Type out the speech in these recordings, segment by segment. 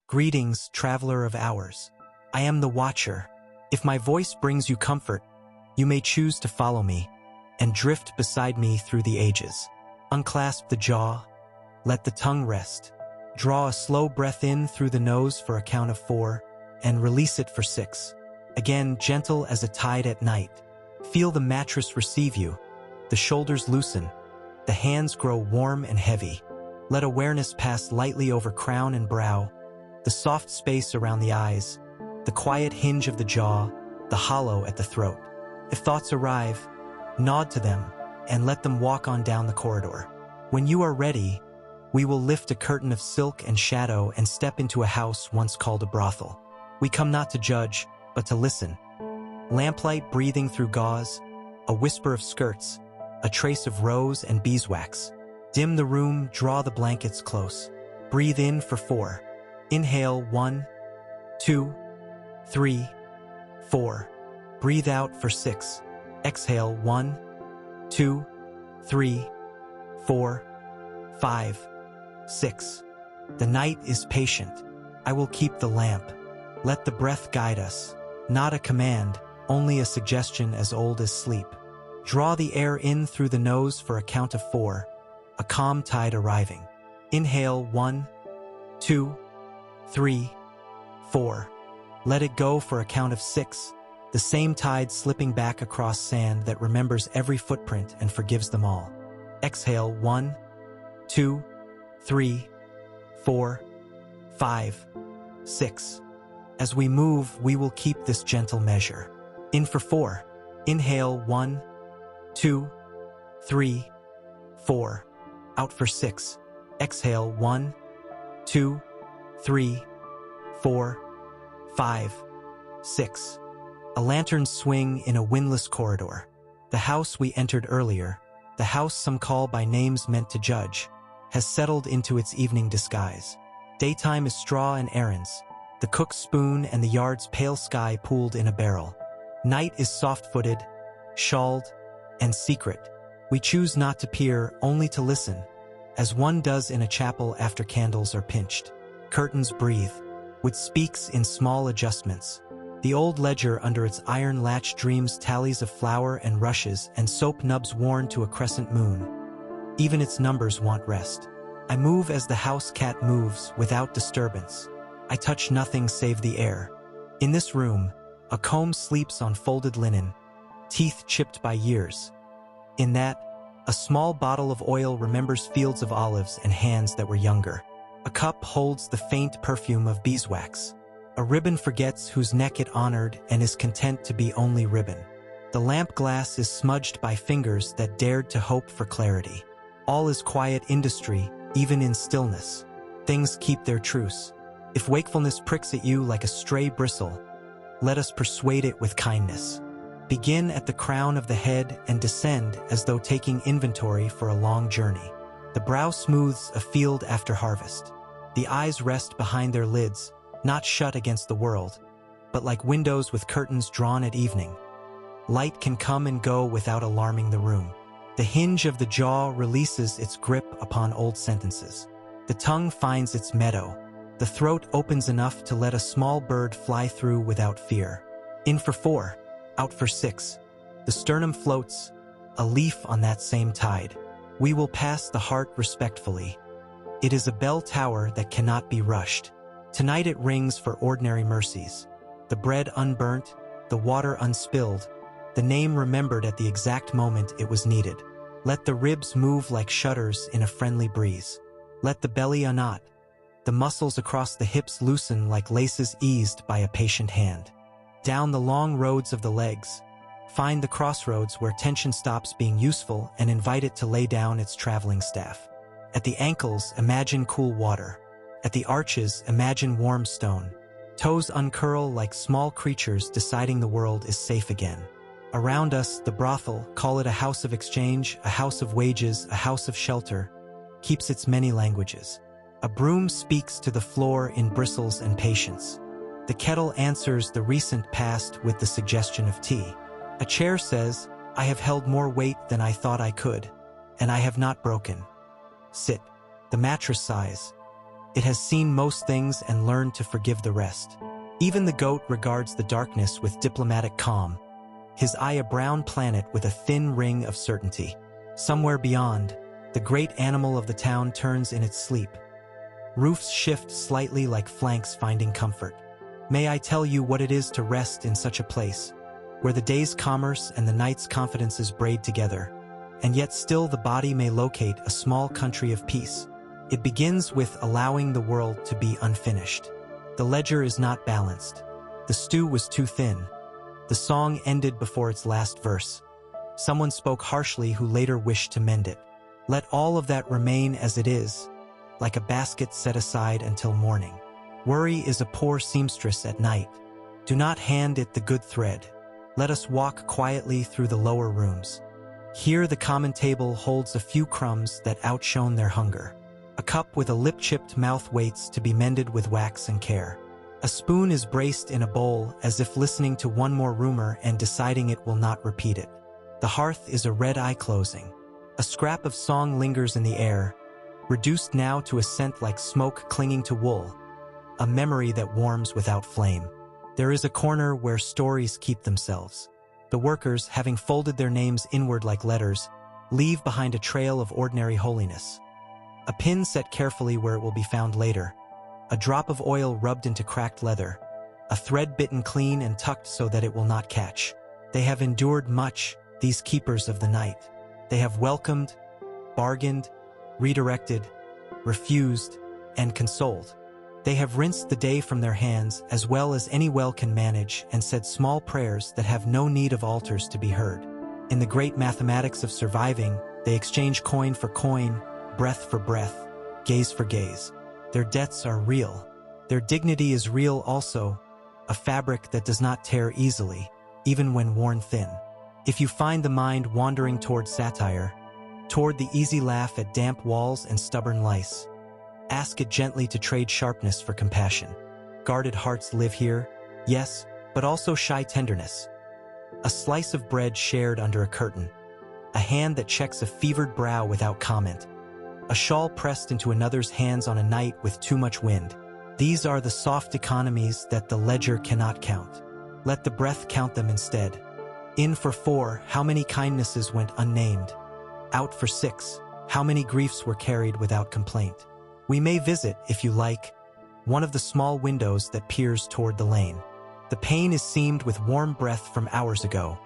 Greetings, traveler of hours. I am the Watcher. If my voice brings you comfort, you may choose to follow me and drift beside me through the ages. Unclasp the jaw, let the tongue rest. Draw a slow breath in through the nose for a count of 4, and release it for 6. Again, gentle as a tide at night. Feel the mattress receive you. The shoulders loosen. The hands grow warm and heavy. Let awareness pass lightly over crown and brow, the soft space around the eyes, the quiet hinge of the jaw, the hollow at the throat. If thoughts arrive, nod to them and let them walk on down the corridor. When you are ready, we will lift a curtain of silk and shadow and step into a house once called a brothel. We come not to judge, but to listen. Lamplight breathing through gauze, a whisper of skirts, a trace of rose and beeswax. Dim the room, draw the blankets close. Breathe in for 4. Inhale 1, 2, 3, 4. Breathe out for 6. Exhale 1, 2, 3, 4, 5, 6. The night is patient. I will keep the lamp. Let the breath guide us. Not a command, only a suggestion as old as sleep. Draw the air in through the nose for a count of 4, a calm tide arriving. Inhale 1, 2, 3, 4. Let it go for a count of 6, the same tide slipping back across sand that remembers every footprint and forgives them all. Exhale 1, 2, 3, 4, 5, 6. As we move, we will keep this gentle measure. In for 4. Inhale 1, 2, 3, 4. Out for 6. Exhale 1, 2, 3, 4, 5, 6. A lantern swing in a windless corridor. The house we entered earlier, the house some call by names meant to judge, has settled into its evening disguise. Daytime is straw and errands, the cook's spoon and the yard's pale sky pooled in a barrel. Night is soft-footed, shawled, and secret. We choose not to peer, only to listen, as one does in a chapel after candles are pinched. Curtains breathe, which speaks in small adjustments. The old ledger under its iron latch dreams tallies of flour and rushes and soap nubs worn to a crescent moon. Even its numbers want rest. I move as the house cat moves, without disturbance. I touch nothing save the air. In this room, a comb sleeps on folded linen, teeth chipped by years. In that, a small bottle of oil remembers fields of olives and hands that were younger. A cup holds the faint perfume of beeswax. A ribbon forgets whose neck it honored and is content to be only ribbon. The lamp glass is smudged by fingers that dared to hope for clarity. All is quiet industry, even in stillness. Things keep their truce. If wakefulness pricks at you like a stray bristle, let us persuade it with kindness. Begin at the crown of the head and descend as though taking inventory for a long journey. The brow smooths a field after harvest. The eyes rest behind their lids, not shut against the world, but like windows with curtains drawn at evening. Light can come and go without alarming the room. The hinge of the jaw releases its grip upon old sentences. The tongue finds its meadow. The throat opens enough to let a small bird fly through without fear. In for 4, out for 6. The sternum floats, a leaf on that same tide. We will pass the heart respectfully. It is a bell tower that cannot be rushed. Tonight it rings for ordinary mercies. The bread unburnt, the water unspilled, the name remembered at the exact moment it was needed. Let the ribs move like shutters in a friendly breeze. Let the belly unknot. The muscles across the hips loosen like laces eased by a patient hand. Down the long roads of the legs, find the crossroads where tension stops being useful and invite it to lay down its traveling staff. At the ankles, imagine cool water. At the arches, imagine warm stone. Toes uncurl like small creatures deciding the world is safe again. Around us, the brothel, call it a house of exchange, a house of wages, a house of shelter, keeps its many languages. A broom speaks to the floor in bristles and patience. The kettle answers the recent past with the suggestion of tea. A chair says, I have held more weight than I thought I could, and I have not broken. Sit. The mattress sighs. It has seen most things and learned to forgive the rest. Even the goat regards the darkness with diplomatic calm, his eye a brown planet with a thin ring of certainty. Somewhere beyond, the great animal of the town turns in its sleep. Roofs shift slightly like flanks finding comfort. May I tell you what it is to rest in such a place, where the day's commerce and the night's confidences braid together, and yet still the body may locate a small country of peace. It begins with allowing the world to be unfinished. The ledger is not balanced. The stew was too thin. The song ended before its last verse. Someone spoke harshly who later wished to mend it. Let all of that remain as it is, like a basket set aside until morning. Worry is a poor seamstress at night. Do not hand it the good thread. Let us walk quietly through the lower rooms. Here the common table holds a few crumbs that outshone their hunger. A cup with a lip-chipped mouth waits to be mended with wax and care. A spoon is braced in a bowl as if listening to one more rumor and deciding it will not repeat it. The hearth is a red eye closing. A scrap of song lingers in the air, reduced now to a scent like smoke clinging to wool, a memory that warms without flame. There is a corner where stories keep themselves. The workers, having folded their names inward like letters, leave behind a trail of ordinary holiness. A pin set carefully where it will be found later. A drop of oil rubbed into cracked leather. A thread bitten clean and tucked so that it will not catch. They have endured much, these keepers of the night. They have welcomed, bargained, redirected, refused, and consoled. They have rinsed the day from their hands as well as any well can manage and said small prayers that have no need of altars to be heard. In the great mathematics of surviving, they exchange coin for coin, breath for breath, gaze for gaze. Their debts are real. Their dignity is real also, a fabric that does not tear easily, even when worn thin. If you find the mind wandering toward satire, toward the easy laugh at damp walls and stubborn lice, ask it gently to trade sharpness for compassion. Guarded hearts live here, yes, but also shy tenderness. A slice of bread shared under a curtain. A hand that checks a fevered brow without comment. A shawl pressed into another's hands on a night with too much wind. These are the soft economies that the ledger cannot count. Let the breath count them instead. In for 4, how many kindnesses went unnamed? Out for 6, how many griefs were carried without complaint? We may visit, if you like, one of the small windows that peers toward the lane. The pane is seamed with warm breath from hours ago.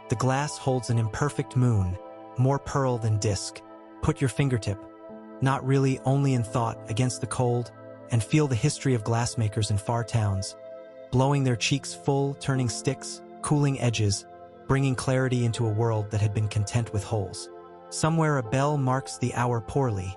The glass holds an imperfect moon, more pearl than disk. Put your fingertip, not really only in thought, against the cold, and feel the history of glassmakers in far towns, blowing their cheeks full, turning sticks, cooling edges, bringing clarity into a world that had been content with holes. Somewhere a bell marks the hour poorly,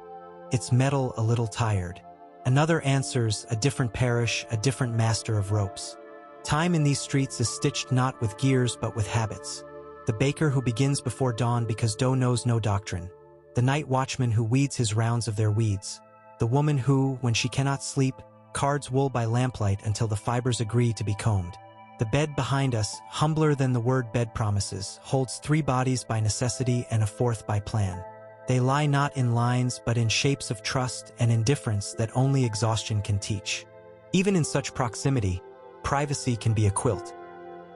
its metal a little tired. Another answers, a different parish, a different master of ropes. Time in these streets is stitched not with gears but with habits. The baker who begins before dawn because dough knows no doctrine. The night watchman who weeds his rounds of their weeds. The woman who, when she cannot sleep, cards wool by lamplight until the fibers agree to be combed. The bed behind us, humbler than the word bed promises, holds 3 bodies by necessity and a 4th by plan. They lie not in lines but in shapes of trust and indifference that only exhaustion can teach. Even in such proximity, privacy can be a quilt.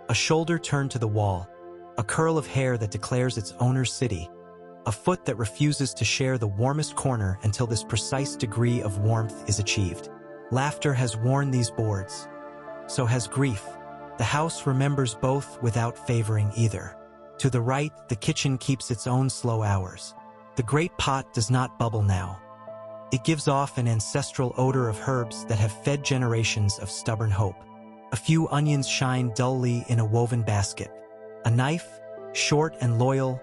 A shoulder turned to the wall, a curl of hair that declares its owner's city, a foot that refuses to share the warmest corner until this precise degree of warmth is achieved. Laughter has worn these boards. So has grief. The house remembers both without favoring either. To the right, the kitchen keeps its own slow hours. The great pot does not bubble now. It gives off an ancestral odor of herbs that have fed generations of stubborn hope. A few onions shine dully in a woven basket. A knife, short and loyal,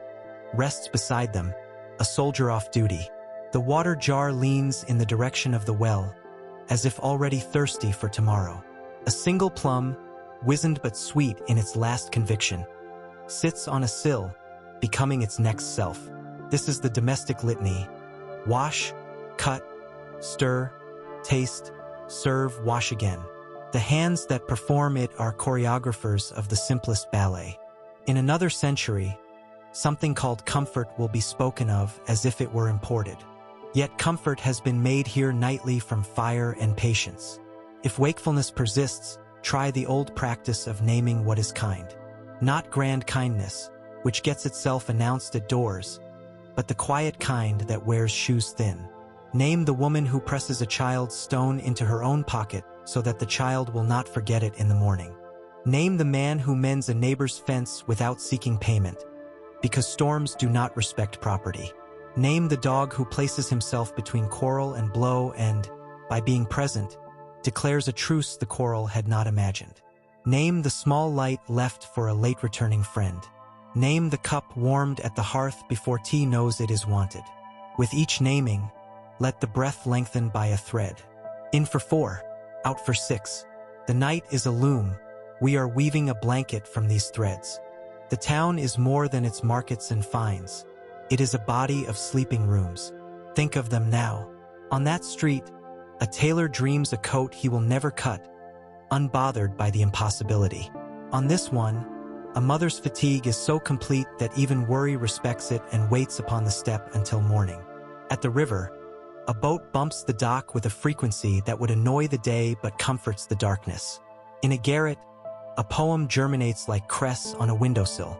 rests beside them, a soldier off duty. The water jar leans in the direction of the well, as if already thirsty for tomorrow. A single plum, wizened but sweet in its last conviction, sits on a sill, becoming its next self. This is the domestic litany. Wash, cut, stir, taste, serve, wash again. The hands that perform it are choreographers of the simplest ballet. In another century, something called comfort will be spoken of as if it were imported. Yet comfort has been made here nightly from fire and patience. If wakefulness persists, try the old practice of naming what is kind. Not grand kindness, which gets itself announced at doors, but the quiet kind that wears shoes thin. Name the woman who presses a child's stone into her own pocket so that the child will not forget it in the morning. Name the man who mends a neighbor's fence without seeking payment, because storms do not respect property. Name the dog who places himself between quarrel and blow and, by being present, declares a truce the quarrel had not imagined. Name the small light left for a late-returning friend. Name the cup warmed at the hearth before tea knows it is wanted. With each naming, let the breath lengthen by a thread. In for 4, out for 6. The night is a loom. We are weaving a blanket from these threads. The town is more than its markets and fines. It is a body of sleeping rooms. Think of them now. On that street, a tailor dreams a coat he will never cut, unbothered by the impossibility. On this one, a mother's fatigue is so complete that even worry respects it and waits upon the step until morning. At the river, a boat bumps the dock with a frequency that would annoy the day but comforts the darkness. In a garret, a poem germinates like cress on a windowsill.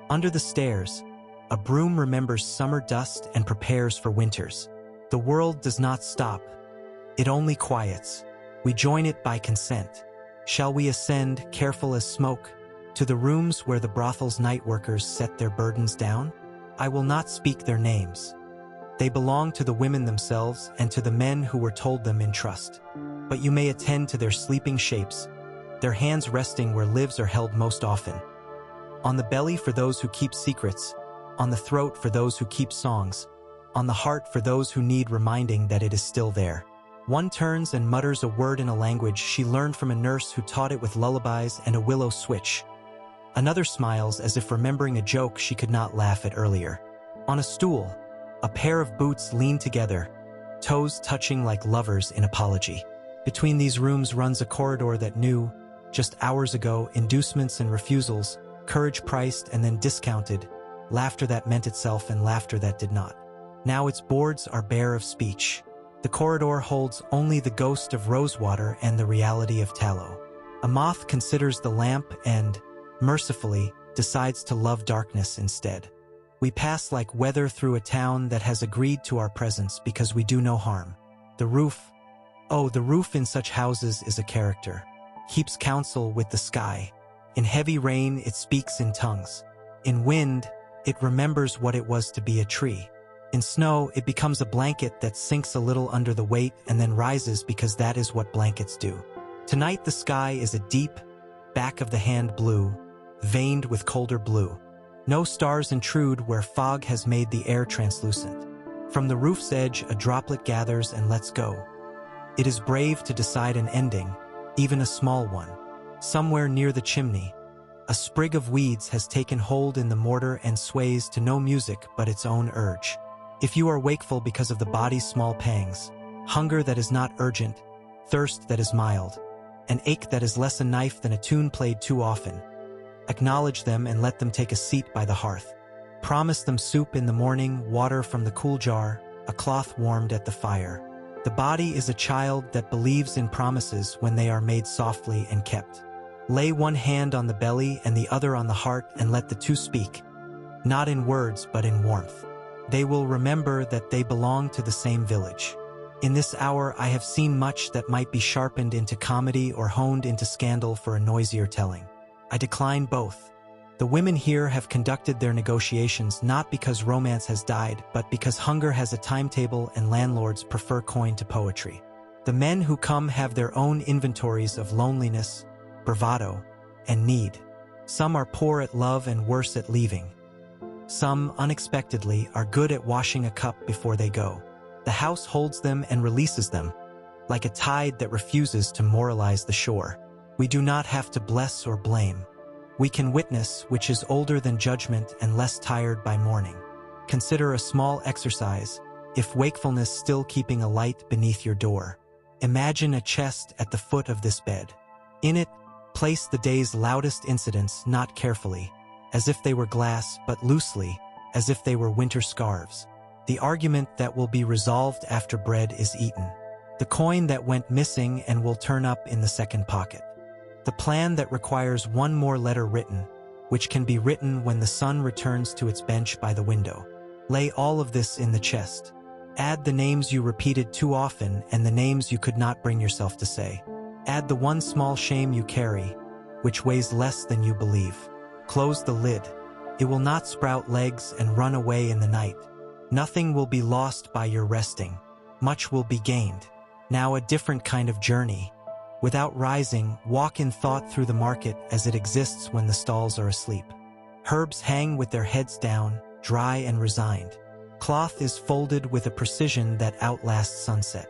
Under the stairs, a broom remembers summer dust and prepares for winters. The world does not stop. It only quiets. We join it by consent. Shall we ascend, careful as smoke, to the rooms where the brothel's night workers set their burdens down? I will not speak their names. They belong to the women themselves and to the men who were told them in trust. But you may attend to their sleeping shapes, their hands resting where lives are held most often. On the belly for those who keep secrets, on the throat for those who keep songs, on the heart for those who need reminding that it is still there. One turns and mutters a word in a language she learned from a nurse who taught it with lullabies and a willow switch. Another smiles as if remembering a joke she could not laugh at earlier. On a stool, a pair of boots lean together, toes touching like lovers in apology. Between these rooms runs a corridor that knew, just hours ago, inducements and refusals, courage priced and then discounted, laughter that meant itself and laughter that did not. Now its boards are bare of speech. The corridor holds only the ghost of rosewater and the reality of tallow. A moth considers the lamp and, mercifully, decides to love darkness instead. We pass like weather through a town that has agreed to our presence because we do no harm. The roof, oh, the roof in such houses is a character. Keeps counsel with the sky. In heavy rain, it speaks in tongues. In wind, it remembers what it was to be a tree. In snow, it becomes a blanket that sinks a little under the weight and then rises because that is what blankets do. Tonight the sky is a deep, back-of-the-hand blue, veined with colder blue. No stars intrude where fog has made the air translucent. From the roof's edge, a droplet gathers and lets go. It is brave to decide an ending, even a small one. Somewhere near the chimney, a sprig of weeds has taken hold in the mortar and sways to no music but its own urge. If you are wakeful because of the body's small pangs, hunger that is not urgent, thirst that is mild, an ache that is less a knife than a tune played too often, acknowledge them and let them take a seat by the hearth. Promise them soup in the morning, water from the cool jar, a cloth warmed at the fire. The body is a child that believes in promises when they are made softly and kept. Lay one hand on the belly and the other on the heart and let the two speak, not in words but in warmth. They will remember that they belong to the same village. In this hour I have seen much that might be sharpened into comedy or honed into scandal for a noisier telling. I decline both. The women here have conducted their negotiations not because romance has died, but because hunger has a timetable and landlords prefer coin to poetry. The men who come have their own inventories of loneliness, bravado, and need. Some are poor at love and worse at leaving. Some, unexpectedly, are good at washing a cup before they go. The house holds them and releases them, like a tide that refuses to moralize the shore. We do not have to bless or blame. We can witness, which is older than judgment and less tired by mourning. Consider a small exercise, if wakefulness still keeping a light beneath your door. Imagine a chest at the foot of this bed. In it, place the day's loudest incidents not carefully, as if they were glass, but loosely, as if they were winter scarves. The argument that will be resolved after bread is eaten. The coin that went missing and will turn up in the second pocket. The plan that requires one more letter written, which can be written when the sun returns to its bench by the window. Lay all of this in the chest. Add the names you repeated too often and the names you could not bring yourself to say. Add the one small shame you carry, which weighs less than you believe. Close the lid. It will not sprout legs and run away in the night. Nothing will be lost by your resting. Much will be gained. Now a different kind of journey. Without rising, walk in thought through the market as it exists when the stalls are asleep. Herbs hang with their heads down, dry and resigned. Cloth is folded with a precision that outlasts sunset.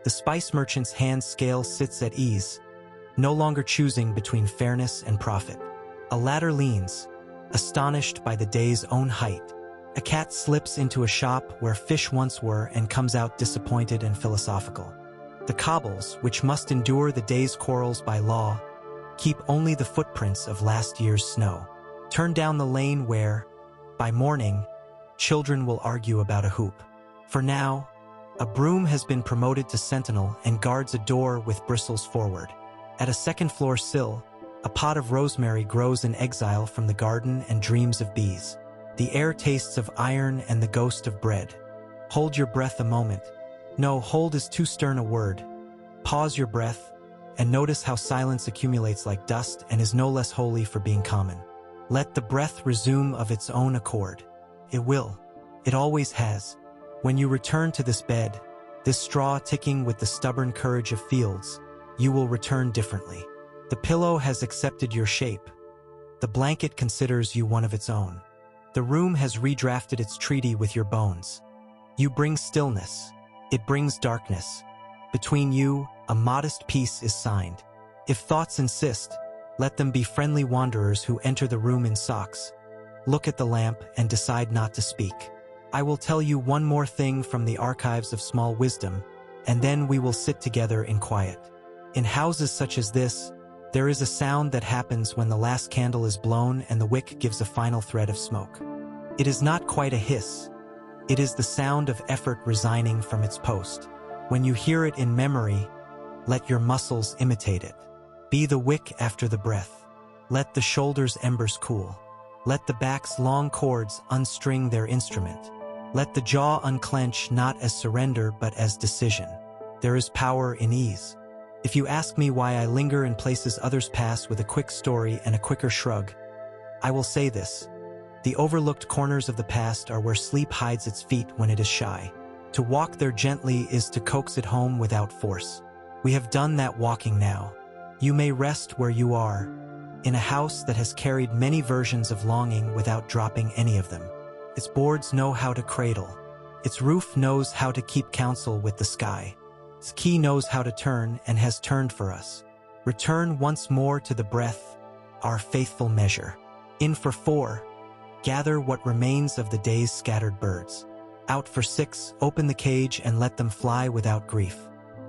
The spice merchant's hand scale sits at ease, no longer choosing between fairness and profit. A ladder leans, astonished by the day's own height. A cat slips into a shop where fish once were and comes out disappointed and philosophical. The cobbles, which must endure the day's quarrels by law, keep only the footprints of last year's snow. Turn down the lane where, by morning, children will argue about a hoop. For now, a broom has been promoted to sentinel and guards a door with bristles forward. At a second-floor sill, a pot of rosemary grows in exile from the garden and dreams of bees. The air tastes of iron and the ghost of bread. Hold your breath a moment. No, hold is too stern a word. Pause your breath, and notice how silence accumulates like dust and is no less holy for being common. Let the breath resume of its own accord. It will. It always has. When you return to this bed, this straw ticking with the stubborn courage of fields, you will return differently. The pillow has accepted your shape. The blanket considers you one of its own. The room has redrafted its treaty with your bones. You bring stillness. It brings darkness. Between you, a modest peace is signed. If thoughts insist, let them be friendly wanderers who enter the room in socks. Look at the lamp and decide not to speak. I will tell you one more thing from the archives of small wisdom, and then we will sit together in quiet. In houses such as this, there is a sound that happens when the last candle is blown and the wick gives a final thread of smoke. It is not quite a hiss. It is the sound of effort resigning from its post. When you hear it in memory, let your muscles imitate it. Be the wick after the breath. Let the shoulders' embers cool. Let the back's long cords unstring their instrument. Let the jaw unclench not as surrender but as decision. There is power in ease. If you ask me why I linger in places others pass with a quick story and a quicker shrug, I will say this. The overlooked corners of the past are where sleep hides its feet when it is shy. To walk there gently is to coax it home without force. We have done that walking now. You may rest where you are, in a house that has carried many versions of longing without dropping any of them. Its boards know how to cradle. Its roof knows how to keep counsel with the sky. Its key knows how to turn and has turned for us. Return once more to the breath, our faithful measure. In for 4, gather what remains of the day's scattered birds. Out for 6, open the cage and let them fly without grief.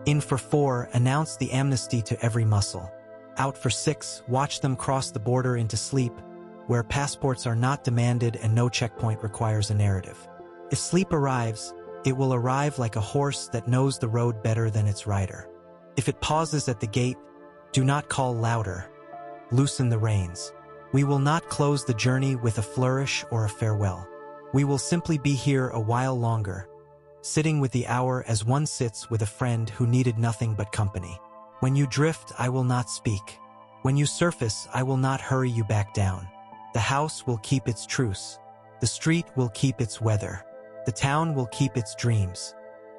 In for 4, announce the amnesty to every muscle. Out for 6, watch them cross the border into sleep, where passports are not demanded and no checkpoint requires a narrative. If sleep arrives, it will arrive like a horse that knows the road better than its rider. If it pauses at the gate, do not call louder. Loosen the reins. We will not close the journey with a flourish or a farewell. We will simply be here a while longer, sitting with the hour as one sits with a friend who needed nothing but company. When you drift, I will not speak. When you surface, I will not hurry you back down. The house will keep its truce. The street will keep its weather. The town will keep its dreams.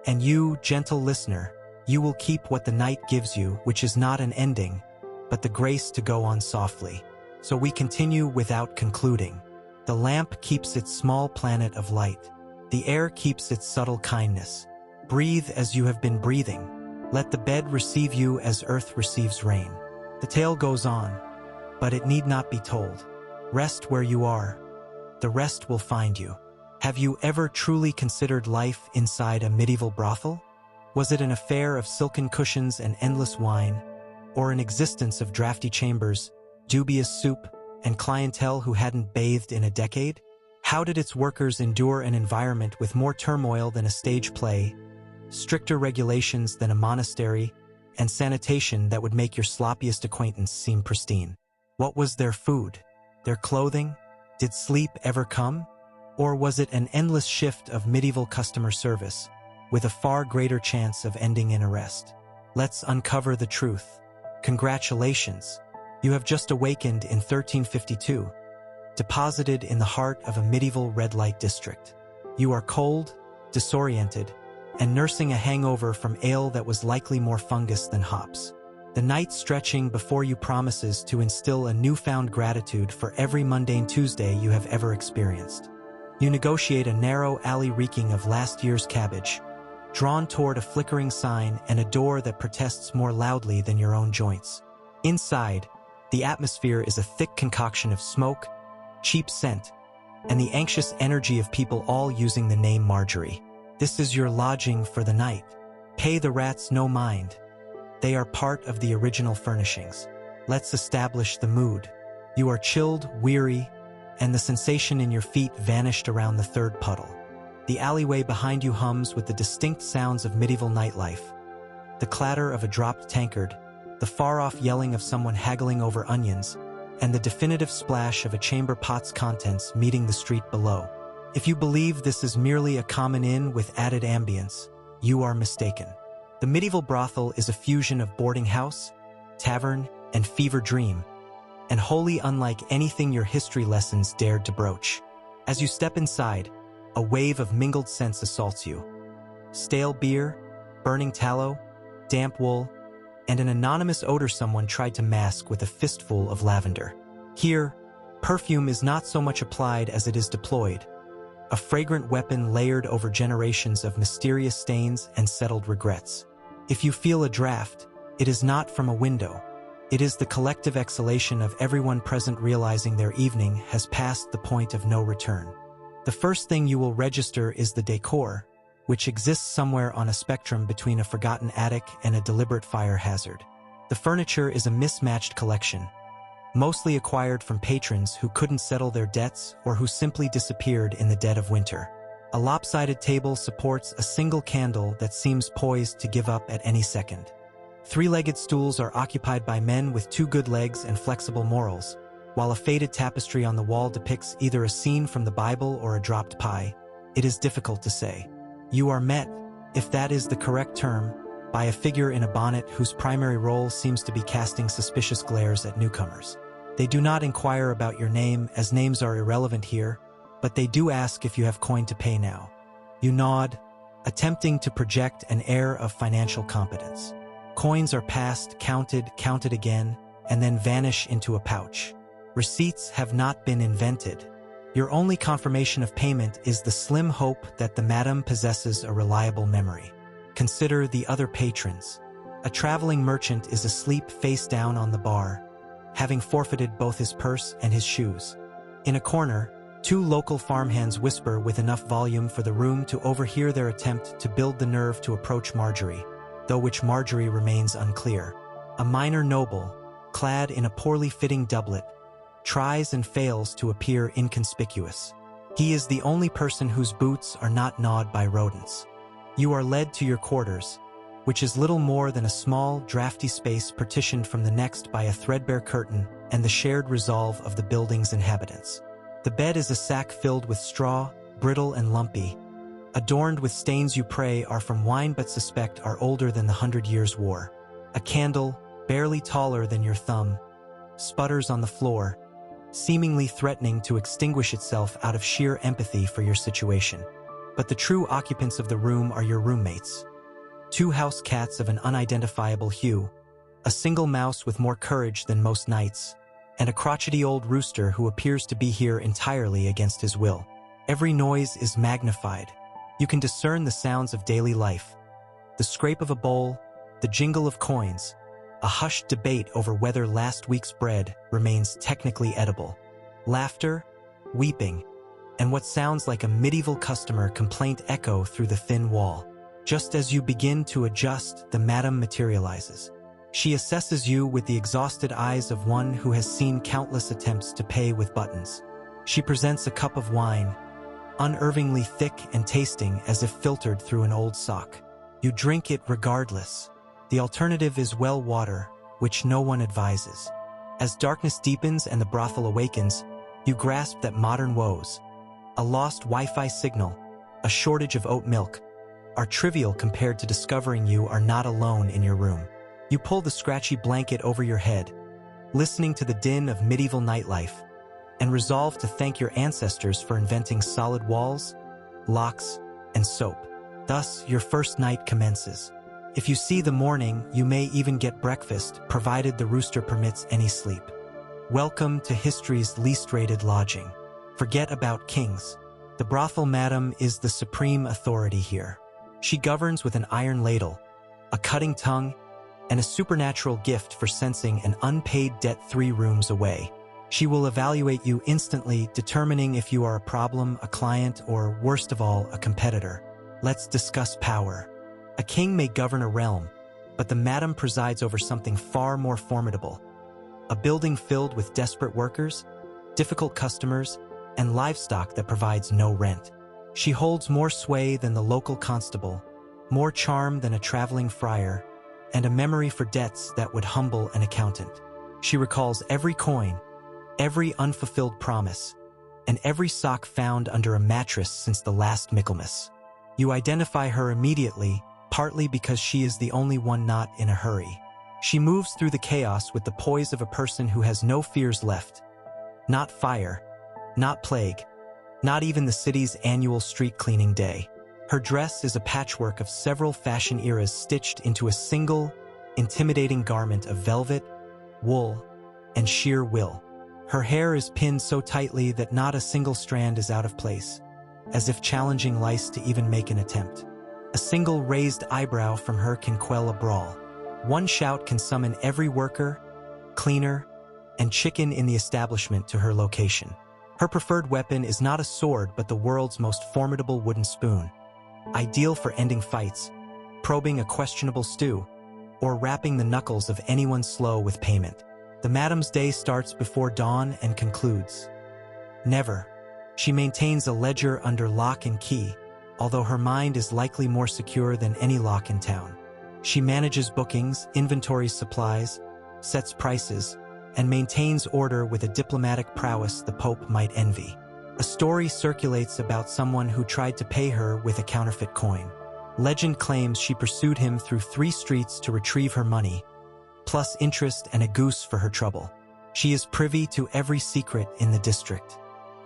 And you, gentle listener, you will keep what the night gives you, which is not an ending, but the grace to go on softly. So we continue without concluding. The lamp keeps its small planet of light. The air keeps its subtle kindness. Breathe as you have been breathing. Let the bed receive you as earth receives rain. The tale goes on, but it need not be told. Rest where you are. The rest will find you. Have you ever truly considered life inside a medieval brothel? Was it an affair of silken cushions and endless wine, or an existence of drafty chambers, dubious soup, and clientele who hadn't bathed in a decade? How did its workers endure an environment with more turmoil than a stage play, stricter regulations than a monastery, and sanitation that would make your sloppiest acquaintance seem pristine? What was their food? Their clothing? Did sleep ever come? Or was it an endless shift of medieval customer service, with a far greater chance of ending in arrest? Let's uncover the truth. Congratulations! You have just awakened in 1352, deposited in the heart of a medieval red light district. You are cold, disoriented, and nursing a hangover from ale that was likely more fungus than hops. The night stretching before you promises to instill a newfound gratitude for every mundane Tuesday you have ever experienced. You negotiate a narrow alley reeking of last year's cabbage, drawn toward a flickering sign and a door that protests more loudly than your own joints. Inside, the atmosphere is a thick concoction of smoke, cheap scent, and the anxious energy of people all using the name Marjorie. This is your lodging for the night. Pay the rats no mind. They are part of the original furnishings. Let's establish the mood. You are chilled, weary, and the sensation in your feet vanished around the third puddle. The alleyway behind you hums with the distinct sounds of medieval nightlife. The clatter of a dropped tankard, the far-off yelling of someone haggling over onions, and the definitive splash of a chamber pot's contents meeting the street below. If you believe this is merely a common inn with added ambience, you are mistaken. The medieval brothel is a fusion of boarding house, tavern, and fever dream, and wholly unlike anything your history lessons dared to broach. As you step inside, a wave of mingled scents assaults you. Stale beer, burning tallow, damp wool, and an anonymous odor someone tried to mask with a fistful of lavender. Here, perfume is not so much applied as it is deployed, a fragrant weapon layered over generations of mysterious stains and settled regrets. If you feel a draft, it is not from a window. It is the collective exhalation of everyone present realizing their evening has passed the point of no return. The first thing you will register is the decor, which exists somewhere on a spectrum between a forgotten attic and a deliberate fire hazard. The furniture is a mismatched collection, mostly acquired from patrons who couldn't settle their debts or who simply disappeared in the dead of winter. A lopsided table supports a single candle that seems poised to give up at any second. Three-legged stools are occupied by men with two good legs and flexible morals, while a faded tapestry on the wall depicts either a scene from the Bible or a dropped pie. It is difficult to say. You are met, if that is the correct term, by a figure in a bonnet whose primary role seems to be casting suspicious glares at newcomers. They do not inquire about your name, as names are irrelevant here, but they do ask if you have coin to pay now. You nod, attempting to project an air of financial competence. Coins are passed, counted again, and then vanish into a pouch. Receipts have not been invented. Your only confirmation of payment is the slim hope that the madam possesses a reliable memory. Consider the other patrons. A traveling merchant is asleep face down on the bar, having forfeited both his purse and his shoes. In a corner, two local farmhands whisper with enough volume for the room to overhear their attempt to build the nerve to approach Marjorie, though which Marjorie remains unclear. A minor noble, clad in a poorly fitting doublet, tries and fails to appear inconspicuous. He is the only person whose boots are not gnawed by rodents. You are led to your quarters, which is little more than a small, drafty space partitioned from the next by a threadbare curtain and the shared resolve of the building's inhabitants. The bed is a sack filled with straw, brittle and lumpy, adorned with stains you pray are from wine but suspect are older than the 100 Years' War. A candle, barely taller than your thumb, sputters on the floor, seemingly threatening to extinguish itself out of sheer empathy for your situation. But the true occupants of the room are your roommates. Two house cats of an unidentifiable hue, a single mouse with more courage than most nights, and a crotchety old rooster who appears to be here entirely against his will. Every noise is magnified. You can discern the sounds of daily life. The scrape of a bowl, the jingle of coins, a hushed debate over whether last week's bread remains technically edible. Laughter, weeping, and what sounds like a medieval customer complaint echo through the thin wall. Just as you begin to adjust, the madam materializes. She assesses you with the exhausted eyes of one who has seen countless attempts to pay with buttons. She presents a cup of wine, unervingly thick and tasting as if filtered through an old sock. You drink it regardless. The alternative is well water, which no one advises. As darkness deepens and the brothel awakens, you grasp that modern woes, a lost Wi-Fi signal, a shortage of oat milk, are trivial compared to discovering you are not alone in your room. You pull the scratchy blanket over your head, listening to the din of medieval nightlife, and resolve to thank your ancestors for inventing solid walls, locks, and soap. Thus, your first night commences. If you see the morning, you may even get breakfast, provided the rooster permits any sleep. Welcome to history's least-rated lodging. Forget about kings. The brothel madam is the supreme authority here. She governs with an iron ladle, a cutting tongue, and a supernatural gift for sensing an unpaid debt 3 rooms away. She will evaluate you instantly, determining if you are a problem, a client, or, worst of all, a competitor. Let's discuss power. A king may govern a realm, but the madam presides over something far more formidable. A building filled with desperate workers, difficult customers, and livestock that provides no rent. She holds more sway than the local constable, more charm than a traveling friar, and a memory for debts that would humble an accountant. She recalls every coin, every unfulfilled promise, and every sock found under a mattress since the last Michaelmas. You identify her immediately, partly because she is the only one not in a hurry. She moves through the chaos with the poise of a person who has no fears left. Not fire, not plague, not even the city's annual street cleaning day. Her dress is a patchwork of several fashion eras stitched into a single, intimidating garment of velvet, wool, and sheer will. Her hair is pinned so tightly that not a single strand is out of place, as if challenging lice to even make an attempt. A single raised eyebrow from her can quell a brawl. One shout can summon every worker, cleaner, and chicken in the establishment to her location. Her preferred weapon is not a sword but the world's most formidable wooden spoon, ideal for ending fights, probing a questionable stew, or wrapping the knuckles of anyone slow with payment. The madam's day starts before dawn and concludes. Never. She maintains a ledger under lock and key, although her mind is likely more secure than any lock in town. She manages bookings, inventories supplies, sets prices, and maintains order with a diplomatic prowess the Pope might envy. A story circulates about someone who tried to pay her with a counterfeit coin. Legend claims she pursued him through 3 streets to retrieve her money, plus interest and a goose for her trouble. She is privy to every secret in the district.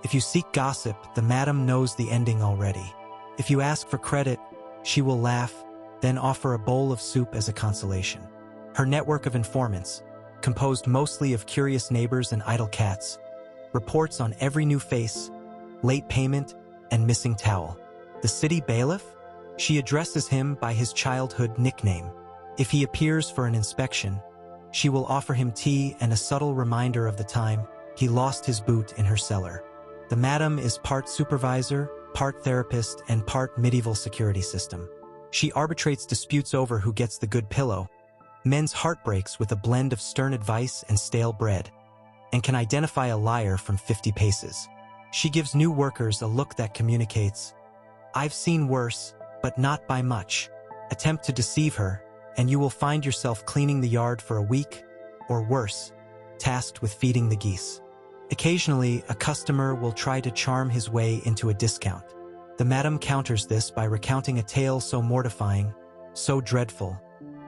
If you seek gossip, the madam knows the ending already. If you ask for credit, she will laugh, then offer a bowl of soup as a consolation. Her network of informants, composed mostly of curious neighbors and idle cats, reports on every new face, late payment, and missing towel. The city bailiff? She addresses him by his childhood nickname. If he appears for an inspection, she will offer him tea and a subtle reminder of the time he lost his boot in her cellar. The madam is part supervisor, part therapist, and part medieval security system. She arbitrates disputes over who gets the good pillow, mends heartbreaks with a blend of stern advice and stale bread, and can identify a liar from 50 paces. She gives new workers a look that communicates, "I've seen worse, but not by much." Attempt to deceive her, and you will find yourself cleaning the yard for a week, or worse, tasked with feeding the geese. Occasionally, a customer will try to charm his way into a discount. The madam counters this by recounting a tale so mortifying, so dreadful,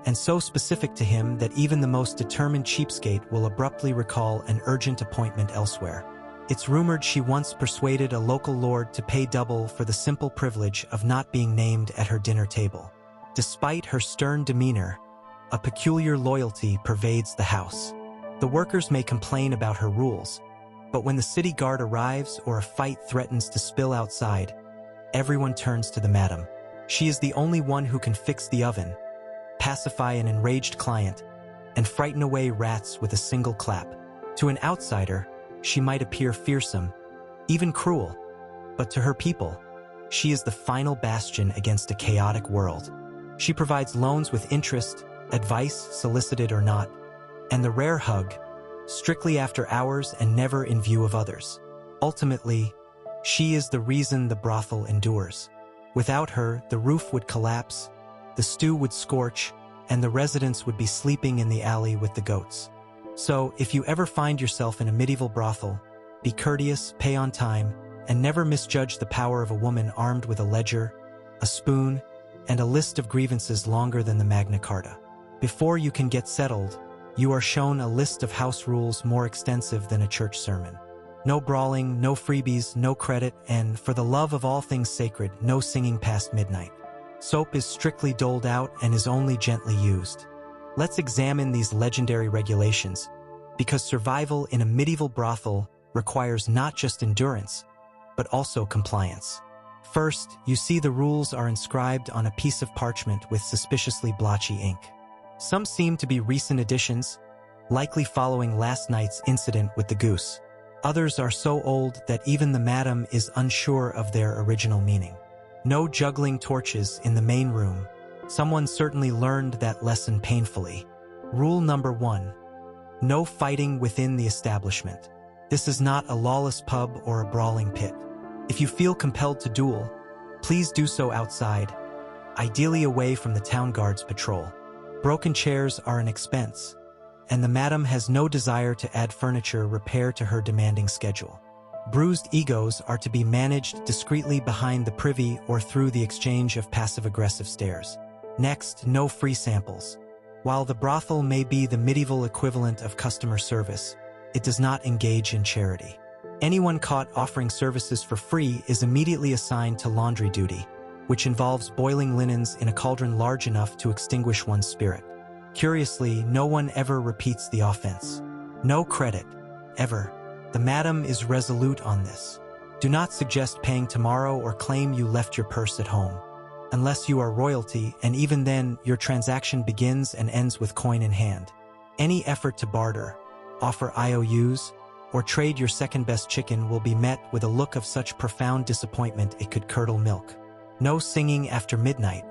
and so specific to him that even the most determined cheapskate will abruptly recall an urgent appointment elsewhere. It's rumored she once persuaded a local lord to pay double for the simple privilege of not being named at her dinner table. Despite her stern demeanor, a peculiar loyalty pervades the house. The workers may complain about her rules, but when the city guard arrives or a fight threatens to spill outside, everyone turns to the madam. She is the only one who can fix the oven, pacify an enraged client, and frighten away rats with a single clap. To an outsider, she might appear fearsome, even cruel, but to her people, she is the final bastion against a chaotic world. She provides loans with interest, advice solicited or not, and the rare hug, strictly after hours and never in view of others. Ultimately, she is the reason the brothel endures. Without her, the roof would collapse, the stew would scorch, and the residents would be sleeping in the alley with the goats. So, if you ever find yourself in a medieval brothel, be courteous, pay on time, and never misjudge the power of a woman armed with a ledger, a spoon, and a list of grievances longer than the Magna Carta. Before you can get settled, you are shown a list of house rules more extensive than a church sermon. No brawling, no freebies, no credit, and, for the love of all things sacred, no singing past midnight. Soap is strictly doled out and is only gently used. Let's examine these legendary regulations, because survival in a medieval brothel requires not just endurance, but also compliance. First, you see the rules are inscribed on a piece of parchment with suspiciously blotchy ink. Some seem to be recent additions, likely following last night's incident with the goose. Others are so old that even the madam is unsure of their original meaning. No juggling torches in the main room. Someone certainly learned that lesson painfully. Rule number 1. No fighting within the establishment. This is not a lawless pub or a brawling pit. If you feel compelled to duel, please do so outside, ideally away from the town guard's patrol. Broken chairs are an expense, and the madam has no desire to add furniture repair to her demanding schedule. Bruised egos are to be managed discreetly behind the privy or through the exchange of passive-aggressive stares. Next, no free samples. While the brothel may be the medieval equivalent of customer service, it does not engage in charity. Anyone caught offering services for free is immediately assigned to laundry duty, which involves boiling linens in a cauldron large enough to extinguish one's spirit. Curiously, no one ever repeats the offense. No credit, ever. The madam is resolute on this. Do not suggest paying tomorrow or claim you left your purse at home. Unless you are royalty, and even then, your transaction begins and ends with coin in hand. Any effort to barter, offer IOUs, or trade your second-best chicken will be met with a look of such profound disappointment it could curdle milk. No singing after midnight.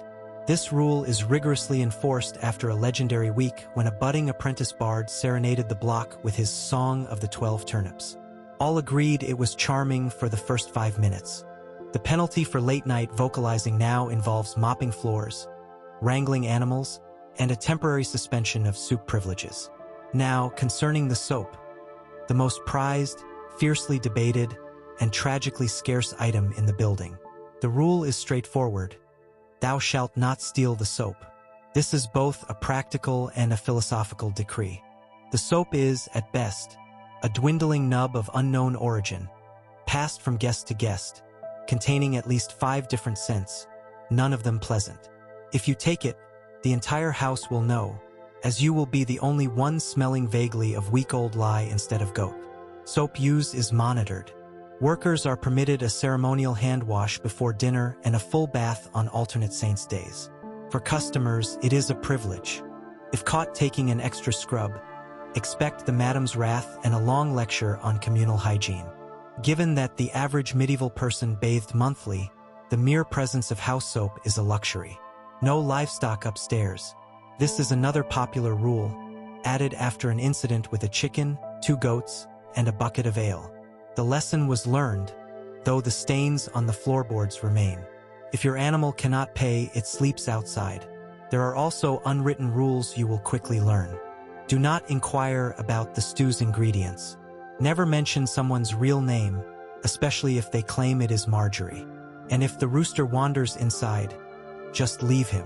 This rule is rigorously enforced after a legendary week when a budding apprentice bard serenaded the block with his Song of the 12 Turnips. All agreed it was charming for the first 5 minutes. The penalty for late-night vocalizing now involves mopping floors, wrangling animals, and a temporary suspension of soup privileges. Now, concerning the soap, the most prized, fiercely debated, and tragically scarce item in the building. The rule is straightforward. Thou shalt not steal the soap. This is both a practical and a philosophical decree. The soap is, at best, a dwindling nub of unknown origin, passed from guest to guest, containing at least 5 different scents, none of them pleasant. If you take it, the entire house will know, as you will be the only one smelling vaguely of week-old lye instead of goat. Soap use is monitored. Workers are permitted a ceremonial hand wash before dinner and a full bath on alternate saints' days. For customers, it is a privilege. If caught taking an extra scrub, expect the madam's wrath and a long lecture on communal hygiene. Given that the average medieval person bathed monthly, the mere presence of house soap is a luxury. No livestock upstairs. This is another popular rule, added after an incident with a chicken, 2 goats, and a bucket of ale. The lesson was learned, though the stains on the floorboards remain. If your animal cannot pay, it sleeps outside. There are also unwritten rules you will quickly learn. Do not inquire about the stew's ingredients. Never mention someone's real name, especially if they claim it is Marjorie. And if the rooster wanders inside, just leave him.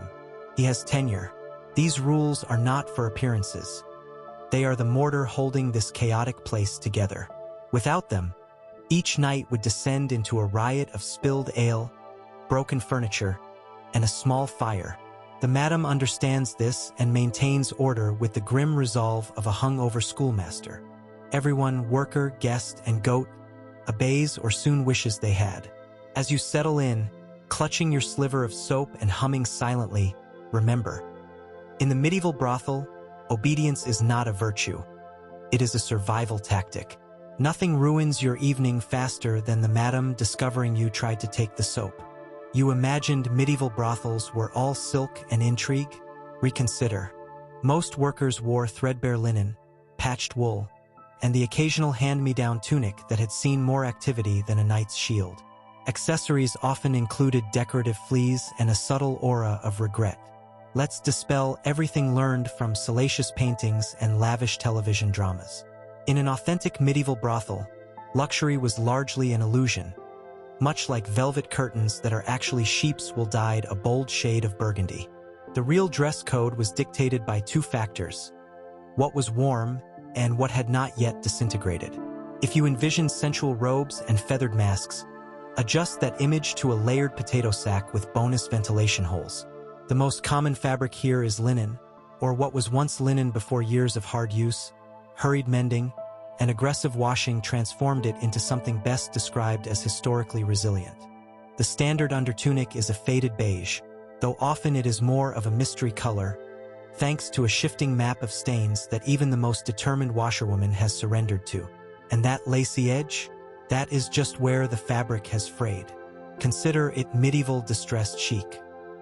He has tenure. These rules are not for appearances. They are the mortar holding this chaotic place together. Without them, each night would descend into a riot of spilled ale, broken furniture, and a small fire. The madam understands this and maintains order with the grim resolve of a hungover schoolmaster. Everyone, worker, guest, and goat, obeys or soon wishes they had. As you settle in, clutching your sliver of soap and humming silently, remember, in the medieval brothel, obedience is not a virtue. It is a survival tactic. Nothing ruins your evening faster than the madam discovering you tried to take the soap. You imagined medieval brothels were all silk and intrigue? Reconsider. Most workers wore threadbare linen, patched wool, and the occasional hand-me-down tunic that had seen more activity than a knight's shield. Accessories often included decorative fleas and a subtle aura of regret. Let's dispel everything learned from salacious paintings and lavish television dramas. In an authentic medieval brothel, luxury was largely an illusion, much like velvet curtains that are actually sheep's wool dyed a bold shade of burgundy. The real dress code was dictated by two factors: what was warm and what had not yet disintegrated. If you envision sensual robes and feathered masks, adjust that image to a layered potato sack with bonus ventilation holes. The most common fabric here is linen, or what was once linen before years of hard use, hurried mending, and aggressive washing transformed it into something best described as historically resilient. The standard undertunic is a faded beige, though often it is more of a mystery color, thanks to a shifting map of stains that even the most determined washerwoman has surrendered to. And that lacy edge? That is just where the fabric has frayed. Consider it medieval distressed chic.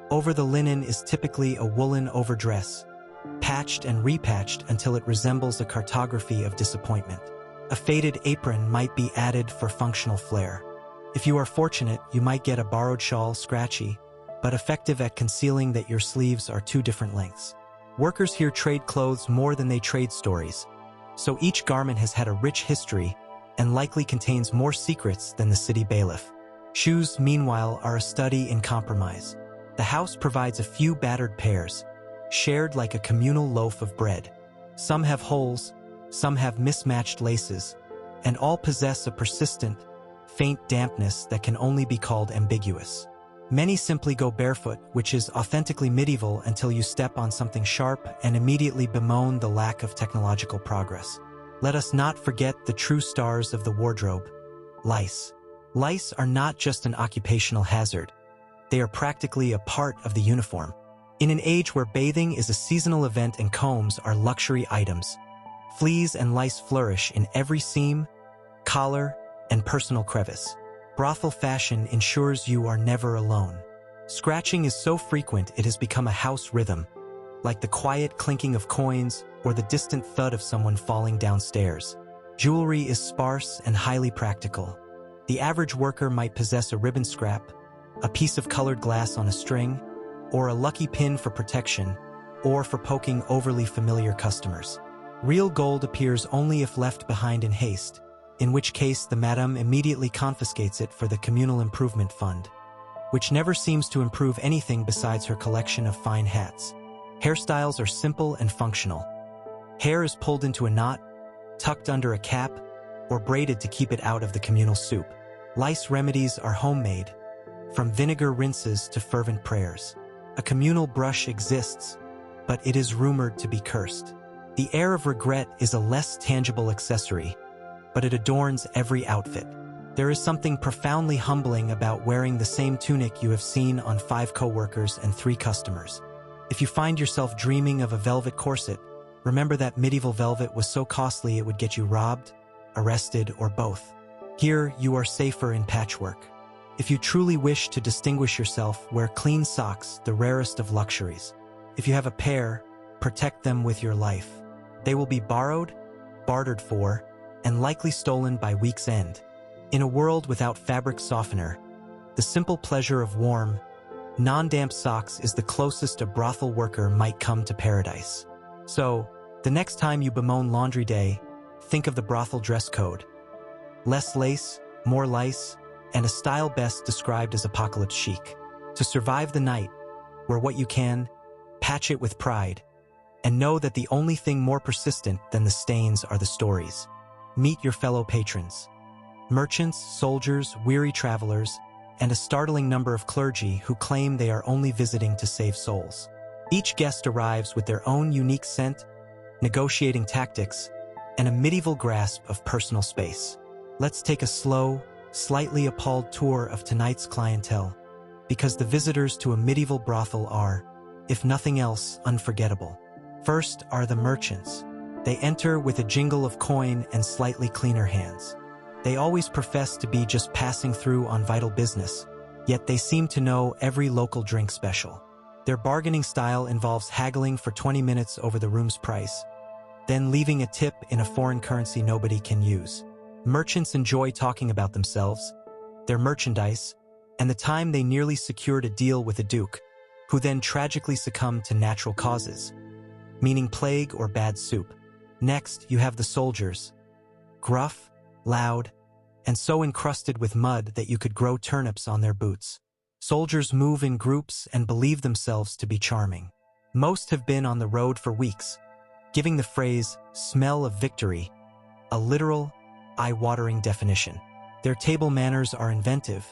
Over the linen is typically a woolen overdress, patched and repatched until it resembles a cartography of disappointment. A faded apron might be added for functional flair. If you are fortunate, you might get a borrowed shawl, scratchy, but effective at concealing that your sleeves are two different lengths. Workers here trade clothes more than they trade stories, so each garment has had a rich history and likely contains more secrets than the city bailiff. Shoes, meanwhile, are a study in compromise. The house provides a few battered pairs, shared like a communal loaf of bread. Some have holes, some have mismatched laces, and all possess a persistent, faint dampness that can only be called ambiguous. Many simply go barefoot, which is authentically medieval until you step on something sharp and immediately bemoan the lack of technological progress. Let us not forget the true stars of the wardrobe: lice. Lice are not just an occupational hazard. They are practically a part of the uniform. In an age where bathing is a seasonal event and combs are luxury items, fleas and lice flourish in every seam, collar, and personal crevice. Brothel fashion ensures you are never alone. Scratching is so frequent it has become a house rhythm, like the quiet clinking of coins or the distant thud of someone falling downstairs. Jewelry is sparse and highly practical. The average worker might possess a ribbon scrap, a piece of colored glass on a string, or a lucky pin for protection, or for poking overly familiar customers. Real gold appears only if left behind in haste, in which case the madam immediately confiscates it for the communal improvement fund, which never seems to improve anything besides her collection of fine hats. Hairstyles are simple and functional. Hair is pulled into a knot, tucked under a cap, or braided to keep it out of the communal soup. Lice remedies are homemade, from vinegar rinses to fervent prayers. A communal brush exists, but it is rumored to be cursed. The air of regret is a less tangible accessory, but it adorns every outfit. There is something profoundly humbling about wearing the same tunic you have seen on 5 coworkers and 3 customers. If you find yourself dreaming of a velvet corset, remember that medieval velvet was so costly it would get you robbed, arrested, or both. Here, you are safer in patchwork. If you truly wish to distinguish yourself, wear clean socks, the rarest of luxuries. If you have a pair, protect them with your life. They will be borrowed, bartered for, and likely stolen by week's end. In a world without fabric softener, the simple pleasure of warm, non-damp socks is the closest a brothel worker might come to paradise. So, the next time you bemoan laundry day, think of the brothel dress code. Less lace, more lice, and a style best described as apocalypse chic. To survive the night, wear what you can, patch it with pride, and know that the only thing more persistent than the stains are the stories. Meet your fellow patrons. Merchants, soldiers, weary travelers, and a startling number of clergy who claim they are only visiting to save souls. Each guest arrives with their own unique scent, negotiating tactics, and a medieval grasp of personal space. Let's take a slow, slightly appalled tour of tonight's clientele, because the visitors to a medieval brothel are, if nothing else, unforgettable. First are the merchants. They enter with a jingle of coin and slightly cleaner hands. They always profess to be just passing through on vital business, yet they seem to know every local drink special. Their bargaining style involves haggling for 20 minutes over the room's price, then leaving a tip in a foreign currency nobody can use. Merchants enjoy talking about themselves, their merchandise, and the time they nearly secured a deal with a duke, who then tragically succumbed to natural causes, meaning plague or bad soup. Next, you have the soldiers, gruff, loud, and so encrusted with mud that you could grow turnips on their boots. Soldiers move in groups and believe themselves to be charming. Most have been on the road for weeks, giving the phrase, "smell of victory," a literal, eye-watering definition. Their table manners are inventive,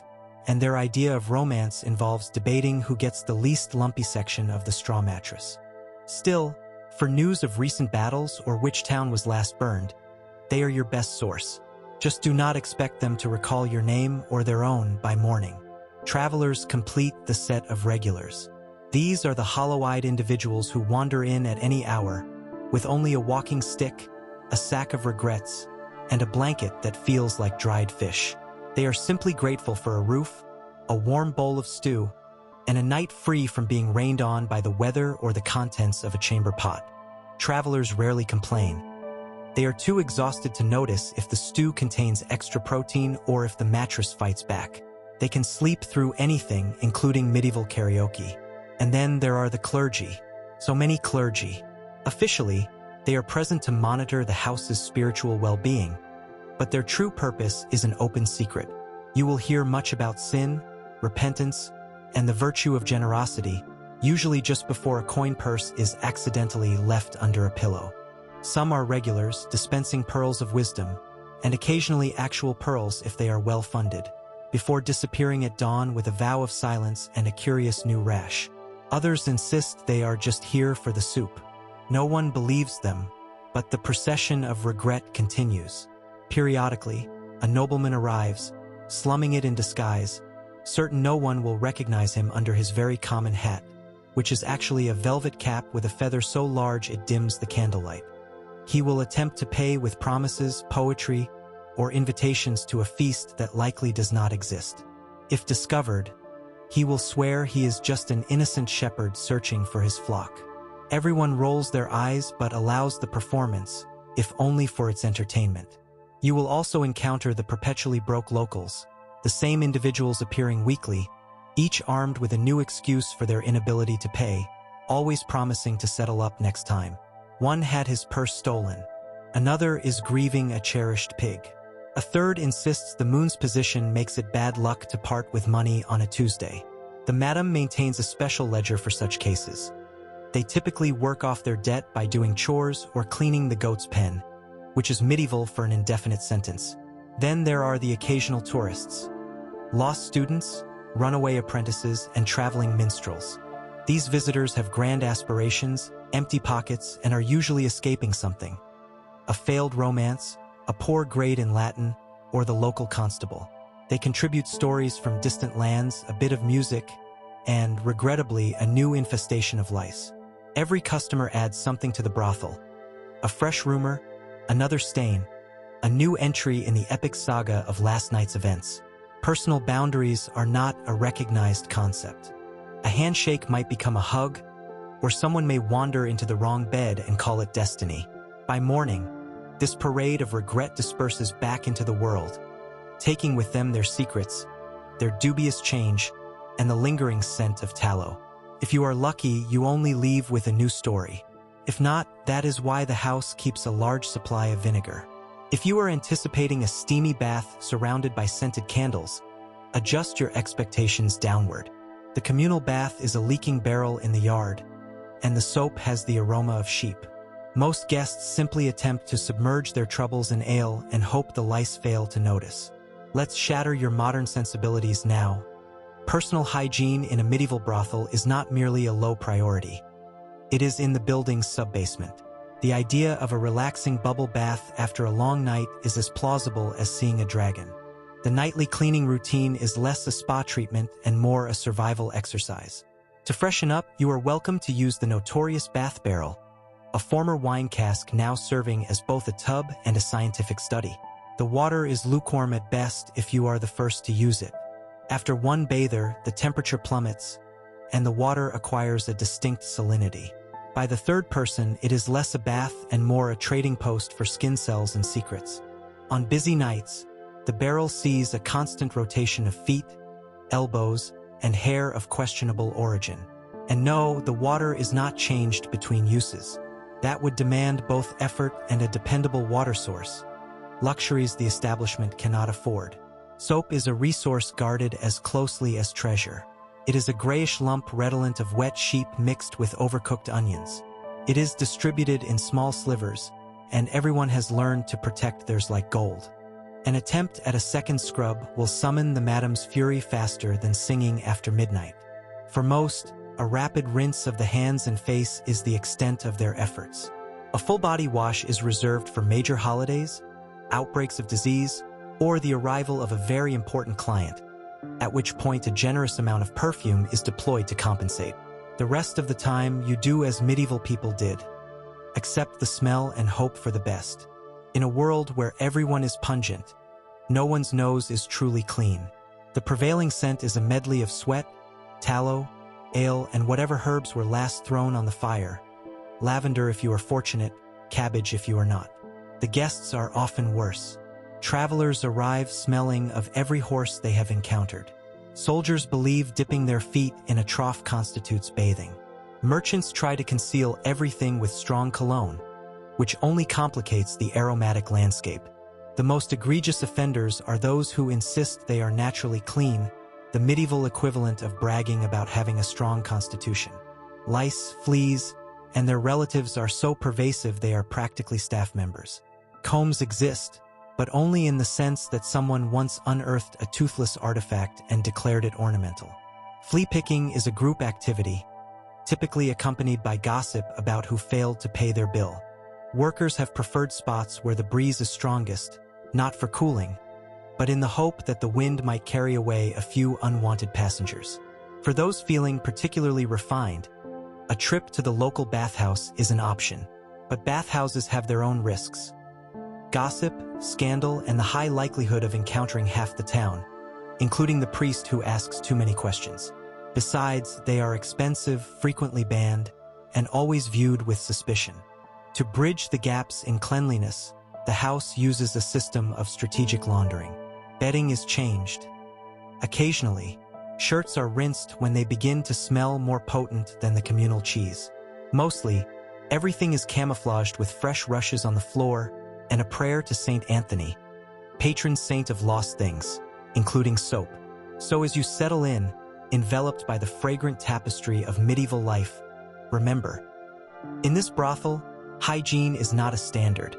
and their idea of romance involves debating who gets the least lumpy section of the straw mattress. Still, for news of recent battles or which town was last burned, they are your best source. Just do not expect them to recall your name or their own by morning. Travelers complete the set of regulars. These are the hollow-eyed individuals who wander in at any hour, with only a walking stick, a sack of regrets, and a blanket that feels like dried fish. They are simply grateful for a roof, a warm bowl of stew, and a night free from being rained on by the weather or the contents of a chamber pot. Travelers rarely complain. They are too exhausted to notice if the stew contains extra protein or if the mattress fights back. They can sleep through anything, including medieval karaoke. And then there are the clergy. So many clergy. Officially, they are present to monitor the house's spiritual well-being, but their true purpose is an open secret. You will hear much about sin, repentance, and the virtue of generosity, usually just before a coin purse is accidentally left under a pillow. Some are regulars, dispensing pearls of wisdom, and occasionally actual pearls if they are well-funded, before disappearing at dawn with a vow of silence and a curious new rash. Others insist they are just here for the soup. No one believes them, but the procession of regret continues. Periodically, a nobleman arrives, slumming it in disguise, certain no one will recognize him under his very common hat, which is actually a velvet cap with a feather so large it dims the candlelight. He will attempt to pay with promises, poetry, or invitations to a feast that likely does not exist. If discovered, he will swear he is just an innocent shepherd searching for his flock. Everyone rolls their eyes but allows the performance, if only for its entertainment. You will also encounter the perpetually broke locals, the same individuals appearing weekly, each armed with a new excuse for their inability to pay, always promising to settle up next time. One had his purse stolen. Another is grieving a cherished pig. A third insists the moon's position makes it bad luck to part with money on a Tuesday. The madam maintains a special ledger for such cases. They typically work off their debt by doing chores or cleaning the goat's pen, which is medieval for an indefinite sentence. Then there are the occasional tourists, lost students, runaway apprentices, and traveling minstrels. These visitors have grand aspirations, empty pockets, and are usually escaping something. A failed romance, a poor grade in Latin, or the local constable. They contribute stories from distant lands, a bit of music, and, regrettably, a new infestation of lice. Every customer adds something to the brothel. A fresh rumor, another stain, a new entry in the epic saga of last night's events. Personal boundaries are not a recognized concept. A handshake might become a hug, or someone may wander into the wrong bed and call it destiny. By morning, this parade of regret disperses back into the world, taking with them their secrets, their dubious change, and the lingering scent of tallow. If you are lucky, you only leave with a new story. If not, that is why the house keeps a large supply of vinegar. If you are anticipating a steamy bath surrounded by scented candles, adjust your expectations downward. The communal bath is a leaking barrel in the yard, and the soap has the aroma of sheep. Most guests simply attempt to submerge their troubles in ale and hope the lice fail to notice. Let's shatter your modern sensibilities now. Personal hygiene in a medieval brothel is not merely a low priority. It is in the building's subbasement. The idea of a relaxing bubble bath after a long night is as plausible as seeing a dragon. The nightly cleaning routine is less a spa treatment and more a survival exercise. To freshen up, you are welcome to use the notorious bath barrel, a former wine cask now serving as both a tub and a scientific study. The water is lukewarm at best if you are the first to use it. After one bather, the temperature plummets, and the water acquires a distinct salinity. By the third person, it is less a bath and more a trading post for skin cells and secrets. On busy nights, the barrel sees a constant rotation of feet, elbows, and hair of questionable origin. And no, the water is not changed between uses. That would demand both effort and a dependable water source, luxuries the establishment cannot afford. Soap is a resource guarded as closely as treasure. It is a grayish lump redolent of wet sheep mixed with overcooked onions. It is distributed in small slivers, and everyone has learned to protect theirs like gold. An attempt at a second scrub will summon the madam's fury faster than singing after midnight. For most, a rapid rinse of the hands and face is the extent of their efforts. A full-body wash is reserved for major holidays, outbreaks of disease, or the arrival of a very important client, at which point a generous amount of perfume is deployed to compensate. The rest of the time, you do as medieval people did. Accept the smell and hope for the best. In a world where everyone is pungent, no one's nose is truly clean. The prevailing scent is a medley of sweat, tallow, ale, and whatever herbs were last thrown on the fire. Lavender if you are fortunate, cabbage if you are not. The guests are often worse. Travelers arrive smelling of every horse they have encountered. Soldiers believe dipping their feet in a trough constitutes bathing. Merchants try to conceal everything with strong cologne, which only complicates the aromatic landscape. The most egregious offenders are those who insist they are naturally clean, the medieval equivalent of bragging about having a strong constitution. Lice, fleas, and their relatives are so pervasive they are practically staff members. Combs exist, but only in the sense that someone once unearthed a toothless artifact and declared it ornamental. Flea picking is a group activity, typically accompanied by gossip about who failed to pay their bill. Workers have preferred spots where the breeze is strongest, not for cooling, but in the hope that the wind might carry away a few unwanted passengers. For those feeling particularly refined, a trip to the local bathhouse is an option, but bathhouses have their own risks. Gossip, scandal, and the high likelihood of encountering half the town, including the priest who asks too many questions. Besides, they are expensive, frequently banned, and always viewed with suspicion. To bridge the gaps in cleanliness, the house uses a system of strategic laundering. Bedding is changed. Occasionally, shirts are rinsed when they begin to smell more potent than the communal cheese. Mostly, everything is camouflaged with fresh rushes on the floor and a prayer to Saint Anthony, patron saint of lost things, including soap. So as you settle in, enveloped by the fragrant tapestry of medieval life, remember, in this brothel, hygiene is not a standard.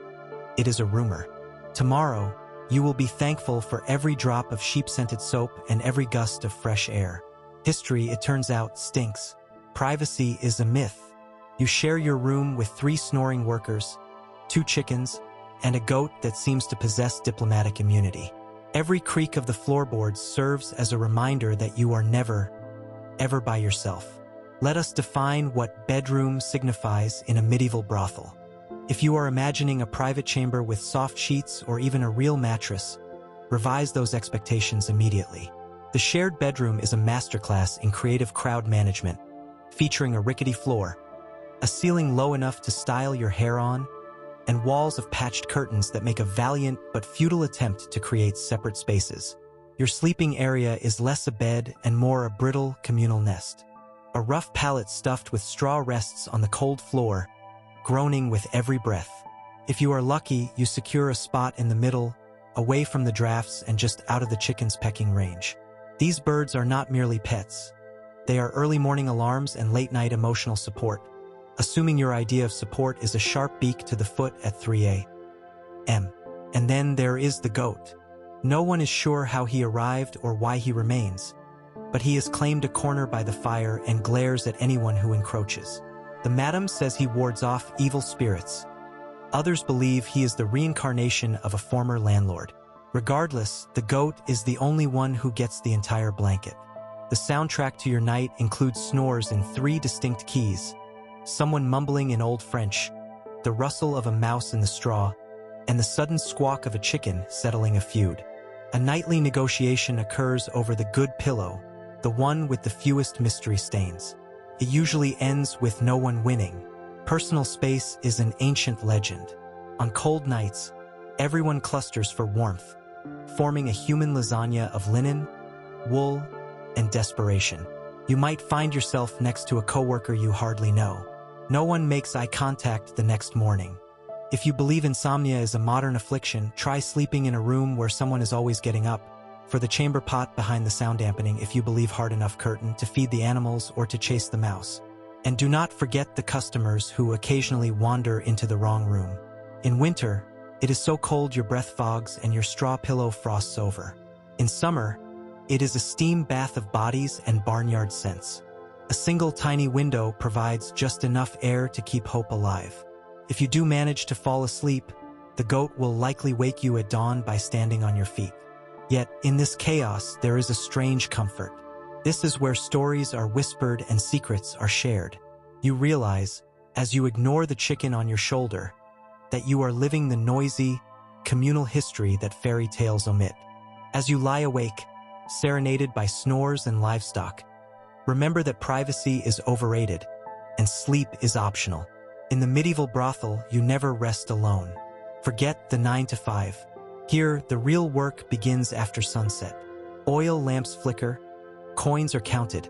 It is a rumor. Tomorrow, you will be thankful for every drop of sheep-scented soap and every gust of fresh air. History, it turns out, stinks. Privacy is a myth. You share your room with 3 snoring workers, 2 chickens, and a goat that seems to possess diplomatic immunity. Every creak of the floorboards serves as a reminder that you are never, ever by yourself. Let us define what bedroom signifies in a medieval brothel. If you are imagining a private chamber with soft sheets or even a real mattress, revise those expectations immediately. The shared bedroom is a masterclass in creative crowd management, featuring a rickety floor, a ceiling low enough to style your hair on, and walls of patched curtains that make a valiant but futile attempt to create separate spaces. Your sleeping area is less a bed and more a brittle communal nest. A rough pallet stuffed with straw rests on the cold floor, groaning with every breath. If you are lucky, you secure a spot in the middle, away from the drafts and just out of the chicken's pecking range. These birds are not merely pets. They are early morning alarms and late-night emotional support, assuming your idea of support is a sharp beak to the foot at 3 a.m. And then there is the goat. No one is sure how he arrived or why he remains, but he has claimed a corner by the fire and glares at anyone who encroaches. The madam says he wards off evil spirits. Others believe he is the reincarnation of a former landlord. Regardless, the goat is the only one who gets the entire blanket. The soundtrack to your night includes snores in 3 distinct keys, someone mumbling in Old French, the rustle of a mouse in the straw, and the sudden squawk of a chicken settling a feud. A nightly negotiation occurs over the good pillow, the one with the fewest mystery stains. It usually ends with no one winning, Personal space is an ancient legend. On cold nights, everyone clusters for warmth, forming a human lasagna of linen, wool, and desperation. You might find yourself next to a coworker you hardly know. No one makes eye contact the next morning. If you believe insomnia is a modern affliction, try sleeping in a room where someone is always getting up. For the chamber pot behind the sound dampening if you believe hard enough curtain to feed the animals or to chase the mouse. And do not forget the customers who occasionally wander into the wrong room. In winter, it is so cold your breath fogs and your straw pillow frosts over. In summer, it is a steam bath of bodies and barnyard scents. A single tiny window provides just enough air to keep hope alive. If you do manage to fall asleep, the goat will likely wake you at dawn by standing on your feet. Yet, in this chaos, there is a strange comfort. This is where stories are whispered and secrets are shared. You realize, as you ignore the chicken on your shoulder, that you are living the noisy, communal history that fairy tales omit. As you lie awake, serenaded by snores and livestock, remember that privacy is overrated, and sleep is optional. In the medieval brothel, you never rest alone. Forget the 9 to 5. Here, the real work begins after sunset. Oil lamps flicker, coins are counted,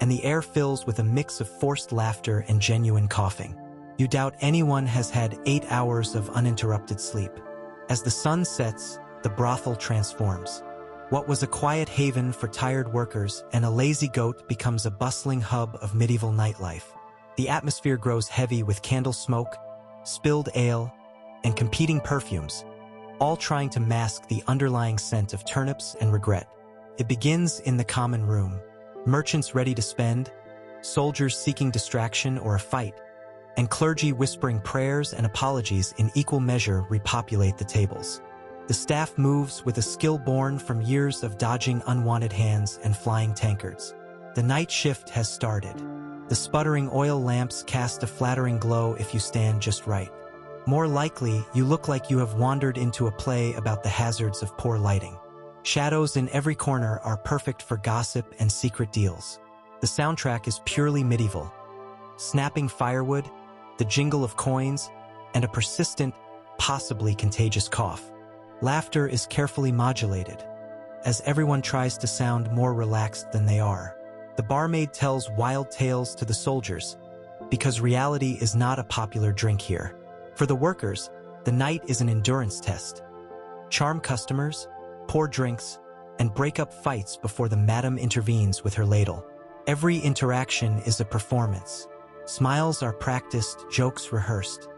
and the air fills with a mix of forced laughter and genuine coughing. You doubt anyone has had 8 hours of uninterrupted sleep. As the sun sets, the brothel transforms. What was a quiet haven for tired workers and a lazy goat becomes a bustling hub of medieval nightlife. The atmosphere grows heavy with candle smoke, spilled ale, and competing perfumes, all trying to mask the underlying scent of turnips and regret. It begins in the common room. Merchants ready to spend, soldiers seeking distraction or a fight, and clergy whispering prayers and apologies in equal measure repopulate the tables. The staff moves with a skill born from years of dodging unwanted hands and flying tankards. The night shift has started. The sputtering oil lamps cast a flattering glow if you stand just right. More likely, you look like you have wandered into a play about the hazards of poor lighting. Shadows in every corner are perfect for gossip and secret deals. The soundtrack is purely medieval. Snapping firewood, the jingle of coins, and a persistent, possibly contagious cough. Laughter is carefully modulated, as everyone tries to sound more relaxed than they are. The barmaid tells wild tales to the soldiers, because reality is not a popular drink here. For the workers, the night is an endurance test. Charm customers, pour drinks, and break up fights before the madam intervenes with her ladle. Every interaction is a performance. Smiles are practiced, jokes rehearsed.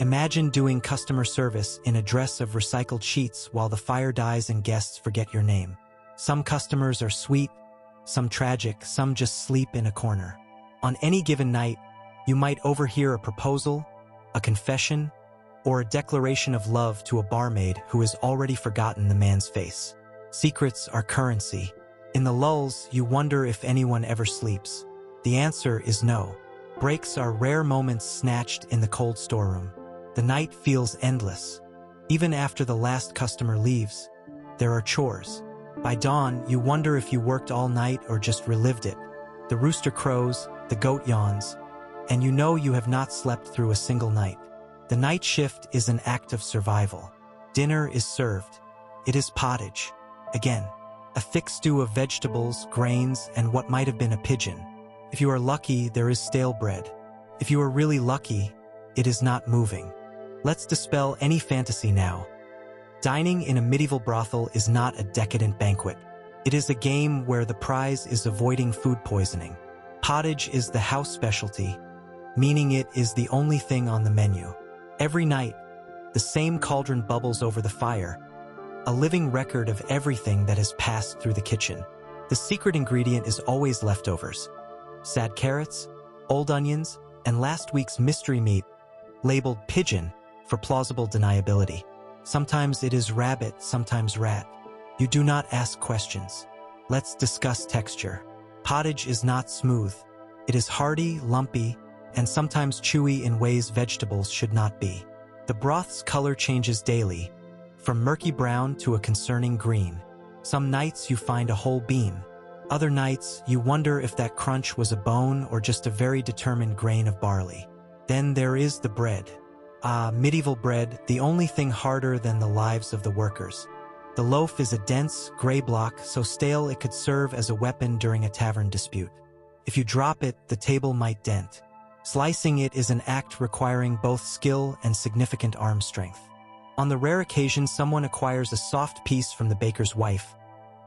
Imagine doing customer service in a dress of recycled sheets while the fire dies and guests forget your name. Some customers are sweet, some tragic, some just sleep in a corner. On any given night, you might overhear a proposal, a confession, or a declaration of love to a barmaid who has already forgotten the man's face. Secrets are currency. In the lulls, you wonder if anyone ever sleeps. The answer is no. Breaks are rare moments snatched in the cold storeroom. The night feels endless. Even after the last customer leaves, there are chores. By dawn, you wonder if you worked all night or just relived it. The rooster crows, the goat yawns, and you know you have not slept through a single night. The night shift is an act of survival. Dinner is served. It is pottage. Again, a thick stew of vegetables, grains, and what might have been a pigeon. If you are lucky, there is stale bread. If you are really lucky, it is not moving. Let's dispel any fantasy now. Dining in a medieval brothel is not a decadent banquet. It is a game where the prize is avoiding food poisoning. Pottage is the house specialty, meaning it is the only thing on the menu. Every night, the same cauldron bubbles over the fire, a living record of everything that has passed through the kitchen. The secret ingredient is always leftovers. Sad carrots, old onions, and last week's mystery meat, labeled pigeon for plausible deniability. Sometimes it is rabbit, sometimes rat. You do not ask questions. Let's discuss texture. Pottage is not smooth. It is hearty, lumpy, and sometimes chewy in ways vegetables should not be. The broth's color changes daily, from murky brown to a concerning green. Some nights you find a whole bean. Other nights you wonder if that crunch was a bone or just a very determined grain of barley. Then there is the bread. Medieval bread, the only thing harder than the lives of the workers. The loaf is a dense, gray block, so stale it could serve as a weapon during a tavern dispute. If you drop it, the table might dent. Slicing it is an act requiring both skill and significant arm strength. On the rare occasion someone acquires a soft piece from the baker's wife,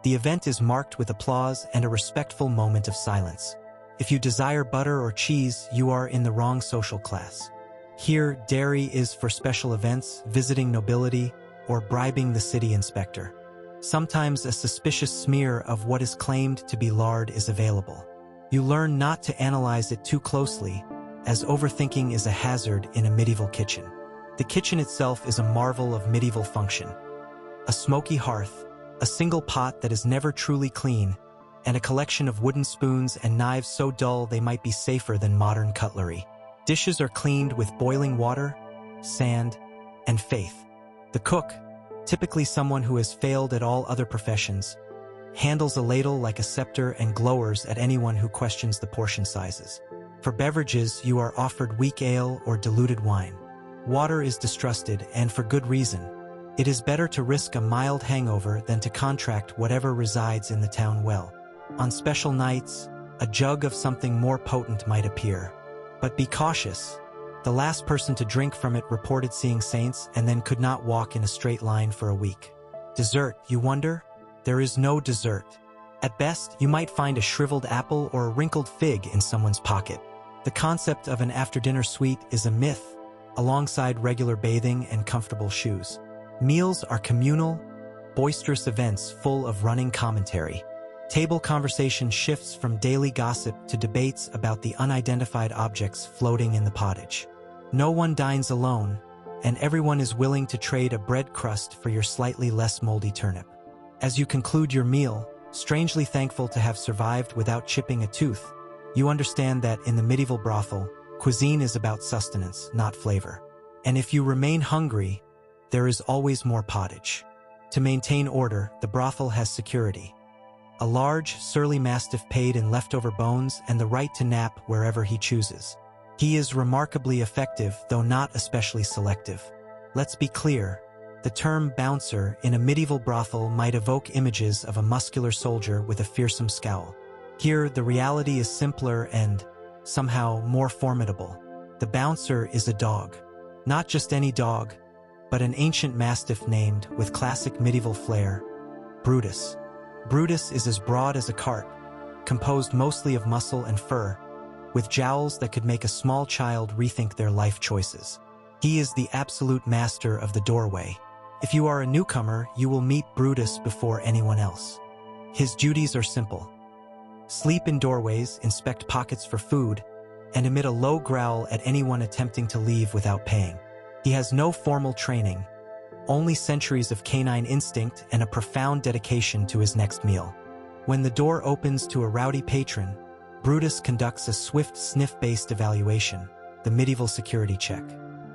the event is marked with applause and a respectful moment of silence. If you desire butter or cheese, you are in the wrong social class. Here, dairy is for special events, visiting nobility, or bribing the city inspector. Sometimes a suspicious smear of what is claimed to be lard is available. You learn not to analyze it too closely, as overthinking is a hazard in a medieval kitchen. The kitchen itself is a marvel of medieval function. A smoky hearth, a single pot that is never truly clean, and a collection of wooden spoons and knives so dull they might be safer than modern cutlery. Dishes are cleaned with boiling water, sand, and faith. The cook, typically someone who has failed at all other professions, handles a ladle like a scepter and glowers at anyone who questions the portion sizes. For beverages, you are offered weak ale or diluted wine. Water is distrusted, and for good reason. It is better to risk a mild hangover than to contract whatever resides in the town well. On special nights, a jug of something more potent might appear. But be cautious. The last person to drink from it reported seeing saints and then could not walk in a straight line for a week. Dessert, you wonder? There is no dessert. At best, you might find a shriveled apple or a wrinkled fig in someone's pocket. The concept of an after-dinner sweet is a myth, alongside regular bathing and comfortable shoes. Meals are communal, boisterous events full of running commentary. Table conversation shifts from daily gossip to debates about the unidentified objects floating in the pottage. No one dines alone, and everyone is willing to trade a bread crust for your slightly less moldy turnip. As you conclude your meal, strangely thankful to have survived without chipping a tooth, you understand that in the medieval brothel, cuisine is about sustenance, not flavor. And if you remain hungry, there is always more pottage. To maintain order, the brothel has security. A large, surly mastiff paid in leftover bones and the right to nap wherever he chooses. He is remarkably effective, though not especially selective. Let's be clear, the term bouncer in a medieval brothel might evoke images of a muscular soldier with a fearsome scowl. Here, the reality is simpler and, somehow, more formidable. The bouncer is a dog. Not just any dog, but an ancient mastiff named, with classic medieval flair, Brutus. Brutus is as broad as a cart, composed mostly of muscle and fur, with jowls that could make a small child rethink their life choices. He is the absolute master of the doorway. If you are a newcomer, you will meet Brutus before anyone else. His duties are simple. Sleep in doorways, inspect pockets for food, and emit a low growl at anyone attempting to leave without paying. He has no formal training, only centuries of canine instinct and a profound dedication to his next meal. When the door opens to a rowdy patron, Brutus conducts a swift sniff-based evaluation, the medieval security check.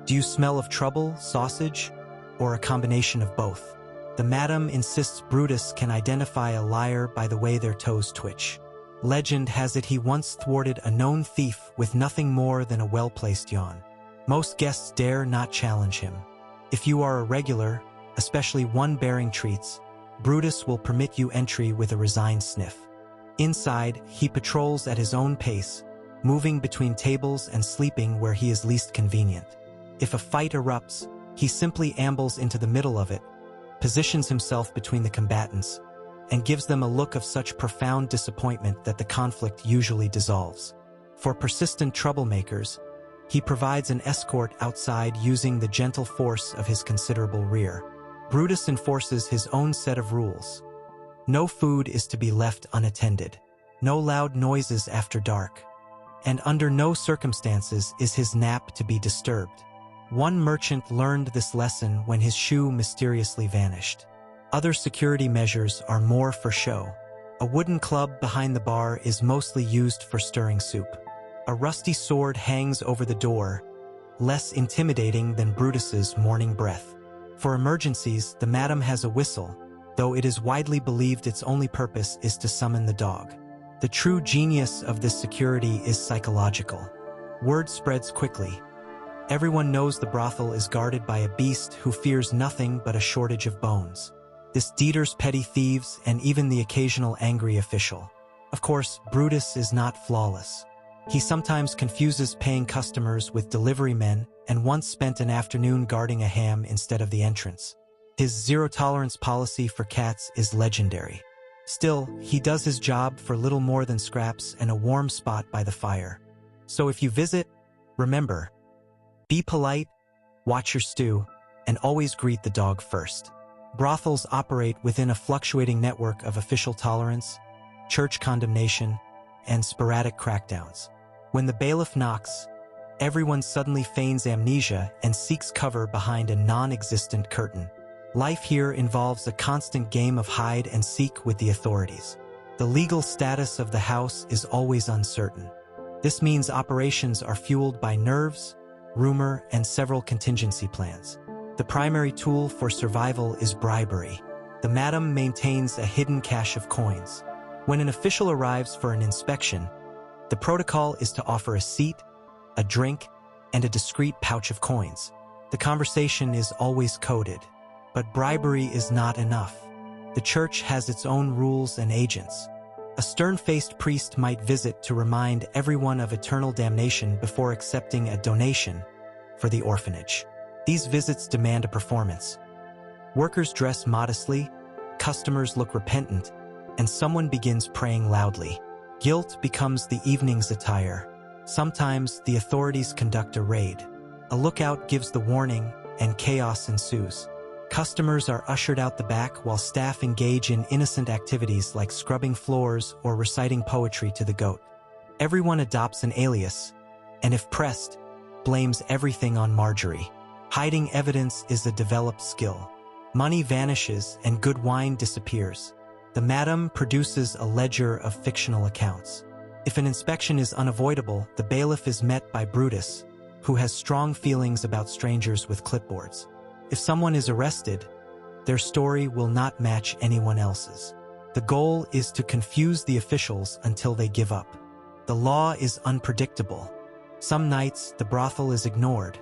Do you smell of trouble, sausage, or a combination of both? The madam insists Brutus can identify a liar by the way their toes twitch. Legend has it he once thwarted a known thief with nothing more than a well-placed yawn. Most guests dare not challenge him. If you are a regular, especially one bearing treats, Brutus will permit you entry with a resigned sniff. Inside, he patrols at his own pace, moving between tables and sleeping where he is least convenient. If a fight erupts, he simply ambles into the middle of it, positions himself between the combatants, and gives them a look of such profound disappointment that the conflict usually dissolves. For persistent troublemakers, he provides an escort outside using the gentle force of his considerable rear. Brutus enforces his own set of rules. No food is to be left unattended. No loud noises after dark. And under no circumstances is his nap to be disturbed. One merchant learned this lesson when his shoe mysteriously vanished. Other security measures are more for show. A wooden club behind the bar is mostly used for stirring soup. A rusty sword hangs over the door, less intimidating than Brutus's morning breath. For emergencies, the madam has a whistle, though it is widely believed its only purpose is to summon the dog. The true genius of this security is psychological. Word spreads quickly. Everyone knows the brothel is guarded by a beast who fears nothing but a shortage of bones. This deters petty thieves and even the occasional angry official. Of course, Brutus is not flawless. He sometimes confuses paying customers with delivery men and once spent an afternoon guarding a ham instead of the entrance. His zero-tolerance policy for cats is legendary. Still, he does his job for little more than scraps and a warm spot by the fire. So if you visit, remember, be polite, watch your stew, and always greet the dog first. Brothels operate within a fluctuating network of official tolerance, church condemnation, and sporadic crackdowns. When the bailiff knocks, everyone suddenly feigns amnesia and seeks cover behind a non-existent curtain. Life here involves a constant game of hide and seek with the authorities. The legal status of the house is always uncertain. This means operations are fueled by nerves, rumor, and several contingency plans. The primary tool for survival is bribery. The madam maintains a hidden cache of coins. When an official arrives for an inspection, the protocol is to offer a seat, a drink, and a discreet pouch of coins. The conversation is always coded. But bribery is not enough. The church has its own rules and agents. A stern-faced priest might visit to remind everyone of eternal damnation before accepting a donation for the orphanage. These visits demand a performance. Workers dress modestly, customers look repentant, and someone begins praying loudly. Guilt becomes the evening's attire. Sometimes the authorities conduct a raid. A lookout gives the warning, and chaos ensues. Customers are ushered out the back while staff engage in innocent activities like scrubbing floors or reciting poetry to the goat. Everyone adopts an alias, and if pressed, blames everything on Marjorie. Hiding evidence is a developed skill. Money vanishes and good wine disappears. The madam produces a ledger of fictional accounts. If an inspection is unavoidable, the bailiff is met by Brutus, who has strong feelings about strangers with clipboards. If someone is arrested, their story will not match anyone else's. The goal is to confuse the officials until they give up. The law is unpredictable. Some nights, the brothel is ignored.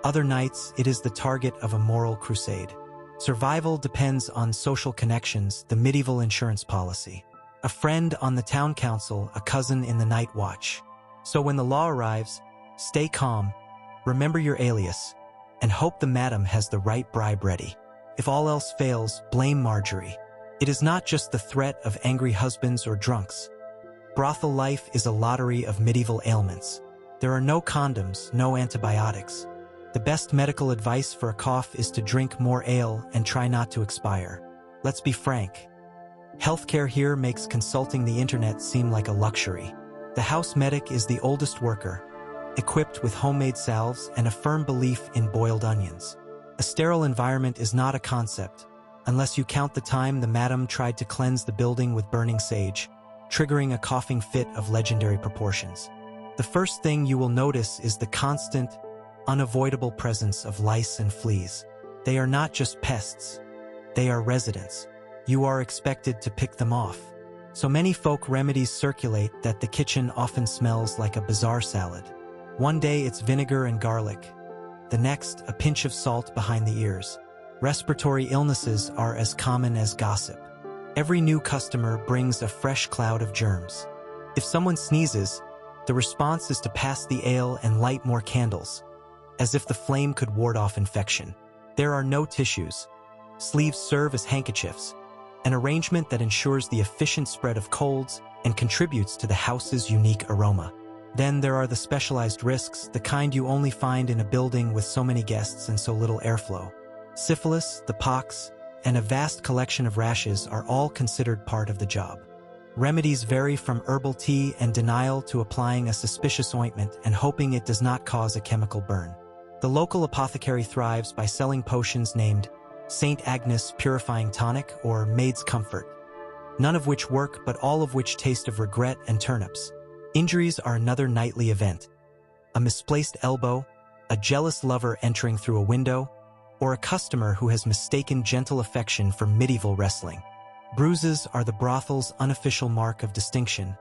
Other nights, it is the target of a moral crusade. Survival depends on social connections, the medieval insurance policy. A friend on the town council, a cousin in the night watch. So when the law arrives, stay calm, remember your alias, and hope the madam has the right bribe ready. If all else fails, blame Marjorie. It is not just the threat of angry husbands or drunks. Brothel life is a lottery of medieval ailments. There are no condoms, no antibiotics. The best medical advice for a cough is to drink more ale and try not to expire. Let's be frank. Healthcare here makes consulting the internet seem like a luxury. The house medic is the oldest worker, equipped with homemade salves and a firm belief in boiled onions. A sterile environment is not a concept, unless you count the time the madam tried to cleanse the building with burning sage, triggering a coughing fit of legendary proportions. The first thing you will notice is the constant, unavoidable presence of lice and fleas. They are not just pests, they are residents. You are expected to pick them off. So many folk remedies circulate that the kitchen often smells like a bizarre salad. One day it's vinegar and garlic, the next a pinch of salt behind the ears. Respiratory illnesses are as common as gossip. Every new customer brings a fresh cloud of germs. If someone sneezes, the response is to pass the ale and light more candles, as if the flame could ward off infection. There are no tissues. Sleeves serve as handkerchiefs, an arrangement that ensures the efficient spread of colds and contributes to the house's unique aroma. Then there are the specialized risks, the kind you only find in a building with so many guests and so little airflow. Syphilis, the pox, and a vast collection of rashes are all considered part of the job. Remedies vary from herbal tea and denial to applying a suspicious ointment and hoping it does not cause a chemical burn. The local apothecary thrives by selling potions named St. Agnes Purifying Tonic or Maid's Comfort, none of which work but all of which taste of regret and turnips. Injuries are another nightly event. A misplaced elbow, a jealous lover entering through a window, or a customer who has mistaken gentle affection for medieval wrestling. Bruises are the brothel's unofficial mark of distinction,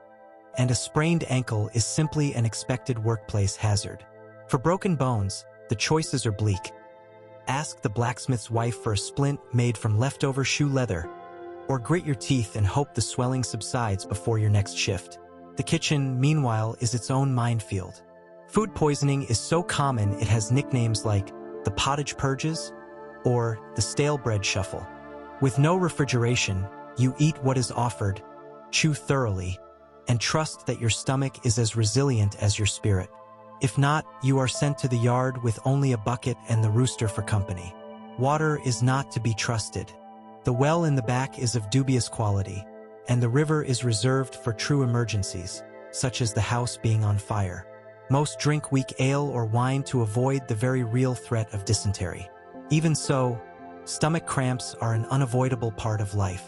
and a sprained ankle is simply an expected workplace hazard. For broken bones, the choices are bleak. Ask the blacksmith's wife for a splint made from leftover shoe leather, or grit your teeth and hope the swelling subsides before your next shift. The kitchen, meanwhile, is its own minefield. Food poisoning is so common it has nicknames like the pottage purges or the stale bread shuffle. With no refrigeration, you eat what is offered, chew thoroughly, and trust that your stomach is as resilient as your spirit. If not, you are sent to the yard with only a bucket and the rooster for company. Water is not to be trusted. The well in the back is of dubious quality, and the river is reserved for true emergencies, such as the house being on fire. Most drink weak ale or wine to avoid the very real threat of dysentery. Even so, stomach cramps are an unavoidable part of life.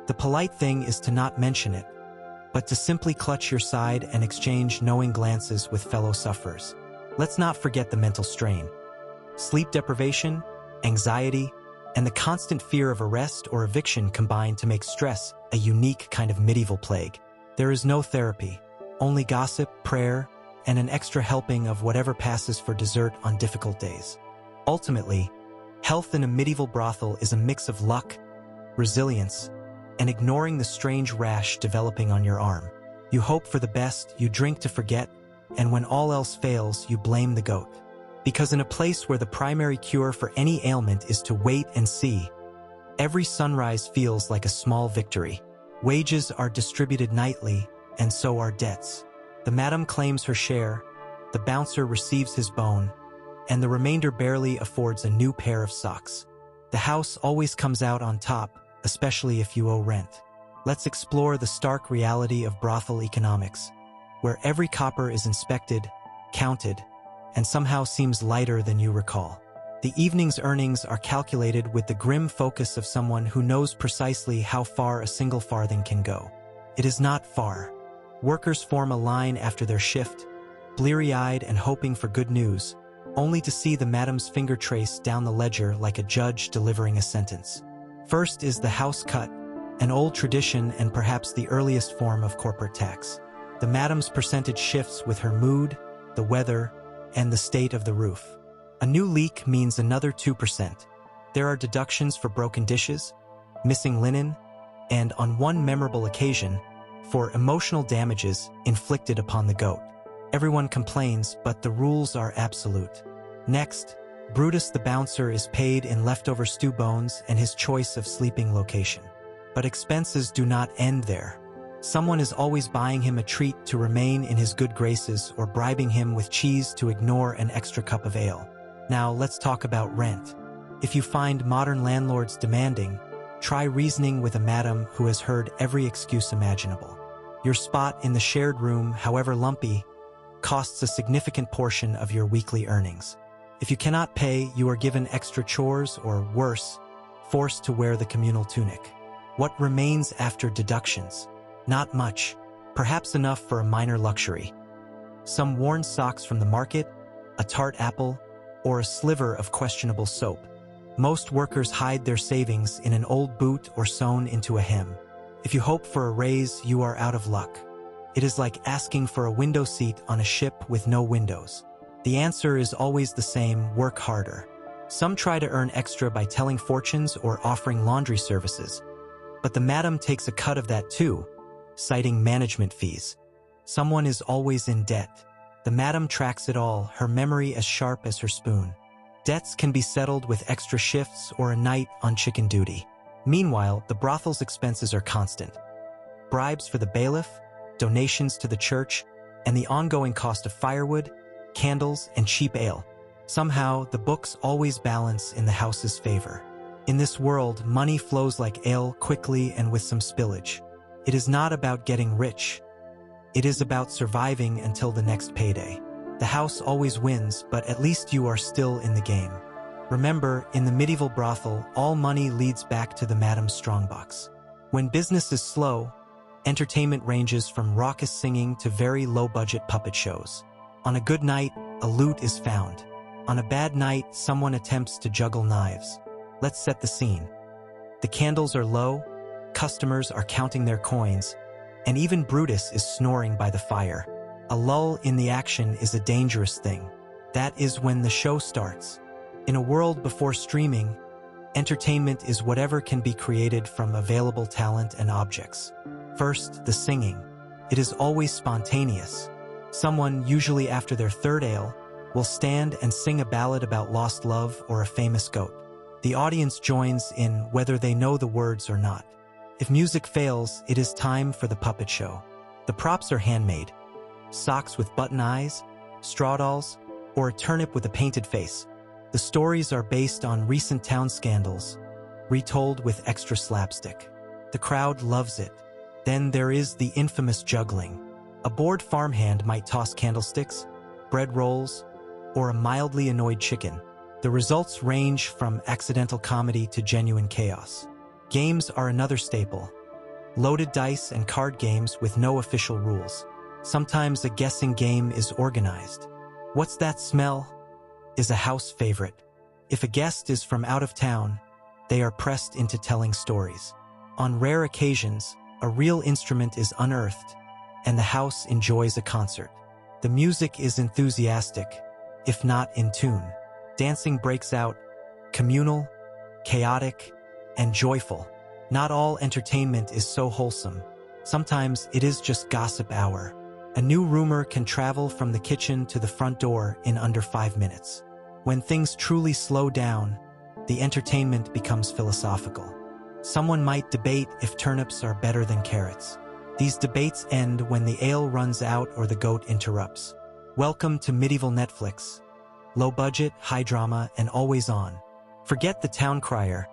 The polite thing is to not mention it, but to simply clutch your side and exchange knowing glances with fellow sufferers. Let's not forget the mental strain. Sleep deprivation, anxiety, and the constant fear of arrest or eviction combine to make stress a unique kind of medieval plague. There is no therapy, only gossip, prayer, and an extra helping of whatever passes for dessert on difficult days. Ultimately, health in a medieval brothel is a mix of luck, resilience, and ignoring the strange rash developing on your arm. You hope for the best, you drink to forget, and when all else fails, you blame the goat. Because in a place where the primary cure for any ailment is to wait and see, every sunrise feels like a small victory. Wages are distributed nightly, and so are debts. The madam claims her share, the bouncer receives his bone, and the remainder barely affords a new pair of socks. The house always comes out on top, especially if you owe rent. Let's explore the stark reality of brothel economics, where every copper is inspected, counted, and somehow seems lighter than you recall. The evening's earnings are calculated with the grim focus of someone who knows precisely how far a single farthing can go. It is not far. Workers form a line after their shift, bleary-eyed and hoping for good news, only to see the madam's finger trace down the ledger like a judge delivering a sentence. First is the house cut, an old tradition and perhaps the earliest form of corporate tax. The madam's percentage shifts with her mood, the weather, and the state of the roof. A new leak means another 2%. There are deductions for broken dishes, missing linen, and on one memorable occasion, for emotional damages inflicted upon the goat. Everyone complains, but the rules are absolute. Next, Brutus the bouncer is paid in leftover stew bones and his choice of sleeping location. But expenses do not end there. Someone is always buying him a treat to remain in his good graces or bribing him with cheese to ignore an extra cup of ale. Now let's talk about rent. If you find modern landlords demanding, try reasoning with a madam who has heard every excuse imaginable. Your spot in the shared room, however lumpy, costs a significant portion of your weekly earnings. If you cannot pay, you are given extra chores or, worse, forced to wear the communal tunic. What remains after deductions? Not much, perhaps enough for a minor luxury. Some worn socks from the market, a tart apple, or a sliver of questionable soap. Most workers hide their savings in an old boot or sewn into a hem. If you hope for a raise, you are out of luck. It is like asking for a window seat on a ship with no windows. The answer is always the same: work harder. Some try to earn extra by telling fortunes or offering laundry services, but the madam takes a cut of that too, citing management fees. Someone is always in debt. The madam tracks it all, her memory as sharp as her spoon. Debts can be settled with extra shifts or a night on chicken duty. Meanwhile, the brothel's expenses are constant. Bribes for the bailiff, donations to the church, and the ongoing cost of firewood, candles, and cheap ale. Somehow, the books always balance in the house's favor. In this world, money flows like ale, quickly and with some spillage. It is not about getting rich. It is about surviving until the next payday. The house always wins, but at least you are still in the game. Remember, in the medieval brothel, all money leads back to the madam's strongbox. When business is slow, entertainment ranges from raucous singing to very low-budget puppet shows. On a good night, a lute is found. On a bad night, someone attempts to juggle knives. Let's set the scene. The candles are low, customers are counting their coins, and even Brutus is snoring by the fire. A lull in the action is a dangerous thing. That is when the show starts. In a world before streaming, entertainment is whatever can be created from available talent and objects. First, the singing. It is always spontaneous. Someone, usually after their third ale, will stand and sing a ballad about lost love or a famous goat. The audience joins in whether they know the words or not. If music fails, it is time for the puppet show. The props are handmade. Socks with button eyes, straw dolls, or a turnip with a painted face. The stories are based on recent town scandals, retold with extra slapstick. The crowd loves it. Then there is the infamous juggling. A bored farmhand might toss candlesticks, bread rolls, or a mildly annoyed chicken. The results range from accidental comedy to genuine chaos. Games are another staple. Loaded dice and card games with no official rules. Sometimes a guessing game is organized. What's that smell? Is a house favorite. If a guest is from out of town, they are pressed into telling stories. On rare occasions, a real instrument is unearthed, and the house enjoys a concert. The music is enthusiastic, if not in tune. Dancing breaks out, communal, chaotic, and joyful. Not all entertainment is so wholesome. Sometimes it is just gossip hour. A new rumor can travel from the kitchen to the front door in under 5 minutes. When things truly slow down, the entertainment becomes philosophical. Someone might debate if turnips are better than carrots. These debates end when the ale runs out or the goat interrupts. Welcome to medieval Netflix. Low budget, high drama, and always on. Forget the town crier.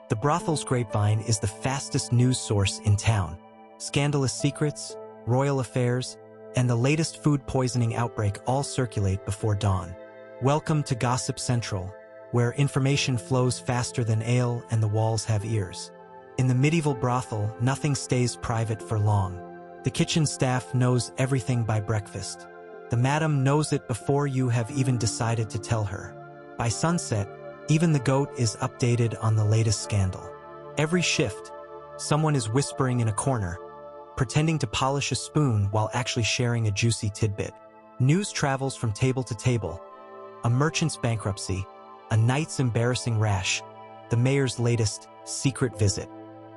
The brothel's grapevine is the fastest news source in town. Scandalous secrets, royal affairs, and the latest food poisoning outbreak all circulate before dawn. Welcome to Gossip Central, where information flows faster than ale and the walls have ears. In the medieval brothel, nothing stays private for long. The kitchen staff knows everything by breakfast. The madam knows it before you have even decided to tell her. By sunset, even the goat is updated on the latest scandal. Every shift, someone is whispering in a corner, pretending to polish a spoon while actually sharing a juicy tidbit. News travels from table to table. A merchant's bankruptcy, a knight's embarrassing rash, the mayor's latest secret visit.